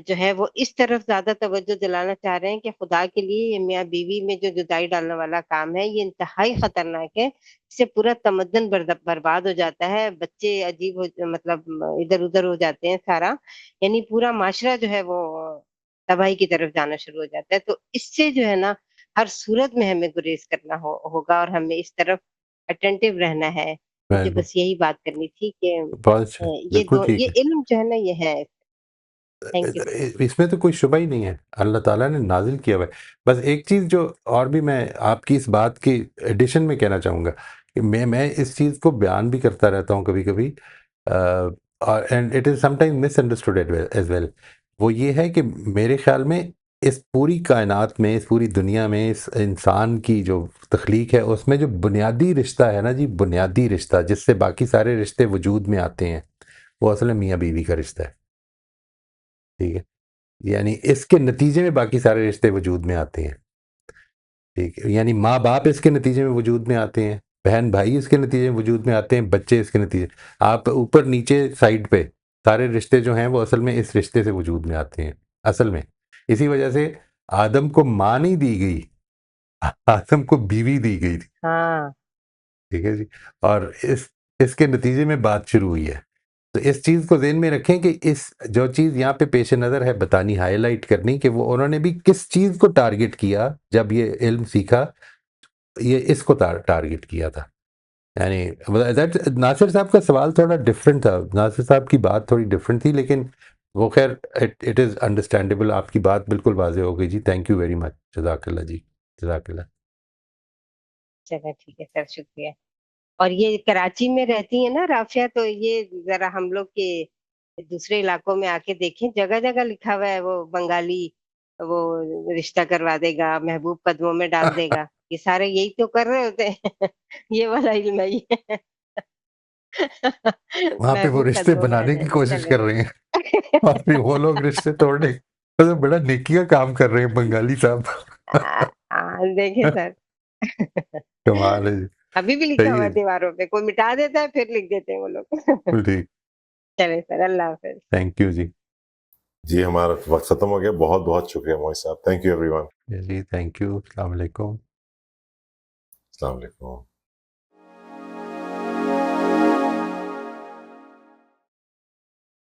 Speaker 6: جو ہے وہ اس طرف زیادہ توجہ دلانا چاہ رہے ہیں کہ خدا کے لیے یہ میاں بیوی میں جو جدائی ڈالنے والا کام ہے یہ انتہائی خطرناک ہے. اس سے پورا تمدن برباد ہو جاتا ہے، بچے عجیب مطلب ادھر ادھر ہو جاتے ہیں سارا، یعنی پورا معاشرہ جو ہے وہ تباہی کی طرف جانا شروع ہو جاتا ہے. تو اس سے جو ہے نا ہر صورت میں ہمیں گریز کرنا ہوگا اور ہمیں اس طرف اٹینٹو رہنا ہے. مجھے بس یہی بات کرنی تھی کہ
Speaker 1: بہت اچھا، بالکل ٹھیک
Speaker 6: یہ
Speaker 1: ہے.
Speaker 6: علم جو ہے نا یہ ہے. Thank you.
Speaker 1: اس میں تو کوئی شبہ ہی نہیں ہے، اللہ تعالیٰ نے نازل کیا ہوا ہے. بس ایک چیز جو اور بھی میں آپ کی اس بات کی ایڈیشن میں کہنا چاہوں گا کہ میں اس چیز کو بیان بھی کرتا رہتا ہوں کبھی کبھی، اور and it is sometime misunderstood as well. وہ یہ ہے کہ میرے خیال میں اس پوری کائنات میں، اس پوری دنیا میں، اس انسان کی جو تخلیق ہے اس میں جو بنیادی رشتہ ہے نا جی، بنیادی رشتہ جس سے باقی سارے رشتے وجود میں آتے ہیں، وہ اصل میں میاں بیوی کا رشتہ ہے. ٹھیک ہے، یعنی اس کے نتیجے میں باقی سارے رشتے وجود میں آتے ہیں. ٹھیک ہے، یعنی ماں باپ اس کے نتیجے میں وجود میں آتے ہیں، بہن بھائی اس کے نتیجے میں وجود میں آتے ہیں، بچے اس کے نتیجے، آپ اوپر نیچے سائڈ پہ سارے رشتے جو ہیں وہ اصل میں اس رشتے سے وجود میں آتے ہیں اصل میں. اسی وجہ سے آدم کو ماں نہیں دی گئی، آدم کو بیوی دی گئی تھی.
Speaker 6: ہاں،
Speaker 1: ٹھیک ہے جی، اور اس کے نتیجے میں بات شروع ہوئی ہے. تو اس چیز کو ذہن میں رکھیں کہ اس جو چیز یہاں پہ پیش نظر ہے بتانی، ہائی لائٹ کرنی، کہ وہ انہوں نے بھی کس چیز کو ٹارگٹ کیا جب یہ علم سیکھا، یہ اس کو ٹارگٹ کیا تھا. یعنی ناصر صاحب کا سوال تھوڑا ڈفرینٹ تھا، ناصر صاحب کی بات تھوڑی ڈفرینٹ تھی، لیکن وہ خیر اٹ از انڈرسٹینڈیبل. آپ کی بات بالکل واضح ہو گئی جی. تھینک یو ویری مچ، جزاک اللہ جی، جزاک اللہ.
Speaker 6: چلو ٹھیک ہے سر، شکریہ. اور یہ کراچی میں رہتی ہیں نا رافیہ، تو یہ ذرا ہم لوگ کے دوسرے علاقوں میں آ کے دیکھیں، جگہ جگہ لکھا ہوا ہے وہ بنگالی وہ رشتہ کروا دے گا، محبوب قدموں میں ڈال دے گا. یہ سارے یہی تو کر رہے ہوتے ہیں. یہ والا علم ہے یہ.
Speaker 1: وہاں پہ وہ
Speaker 6: محبوب
Speaker 1: رشتے
Speaker 6: قدموں میں آ
Speaker 1: بنانے کی
Speaker 6: جائیں گے.
Speaker 1: کوشش کر
Speaker 6: چلیں
Speaker 1: رہے ہیں اور پھر وہ لوگ رشتے توڑنے بڑا نیکی کا کام کر رہے ہیں بنگالی صاحب.
Speaker 6: دیکھیں سر.
Speaker 1: کمال ہے جی.
Speaker 6: ابھی بھی لکھا
Speaker 1: صحیح
Speaker 6: ہوا
Speaker 1: ہے
Speaker 6: ہے دیواروں پہ، کوئی مٹا دیتا ہے پھر لکھ دیتے ہیں وہ لوگ.
Speaker 1: بالکل ٹھیک.
Speaker 6: چلیں سر، اللہ حافظ.
Speaker 1: تھینک یو جی.
Speaker 2: جی ہمارا وقت ختم ہو گیا. بہت بہت شکریہ موہی صاحب. Thank you everyone.
Speaker 1: جی تھینک یو. السلام علیکم.
Speaker 2: السلام علیکم.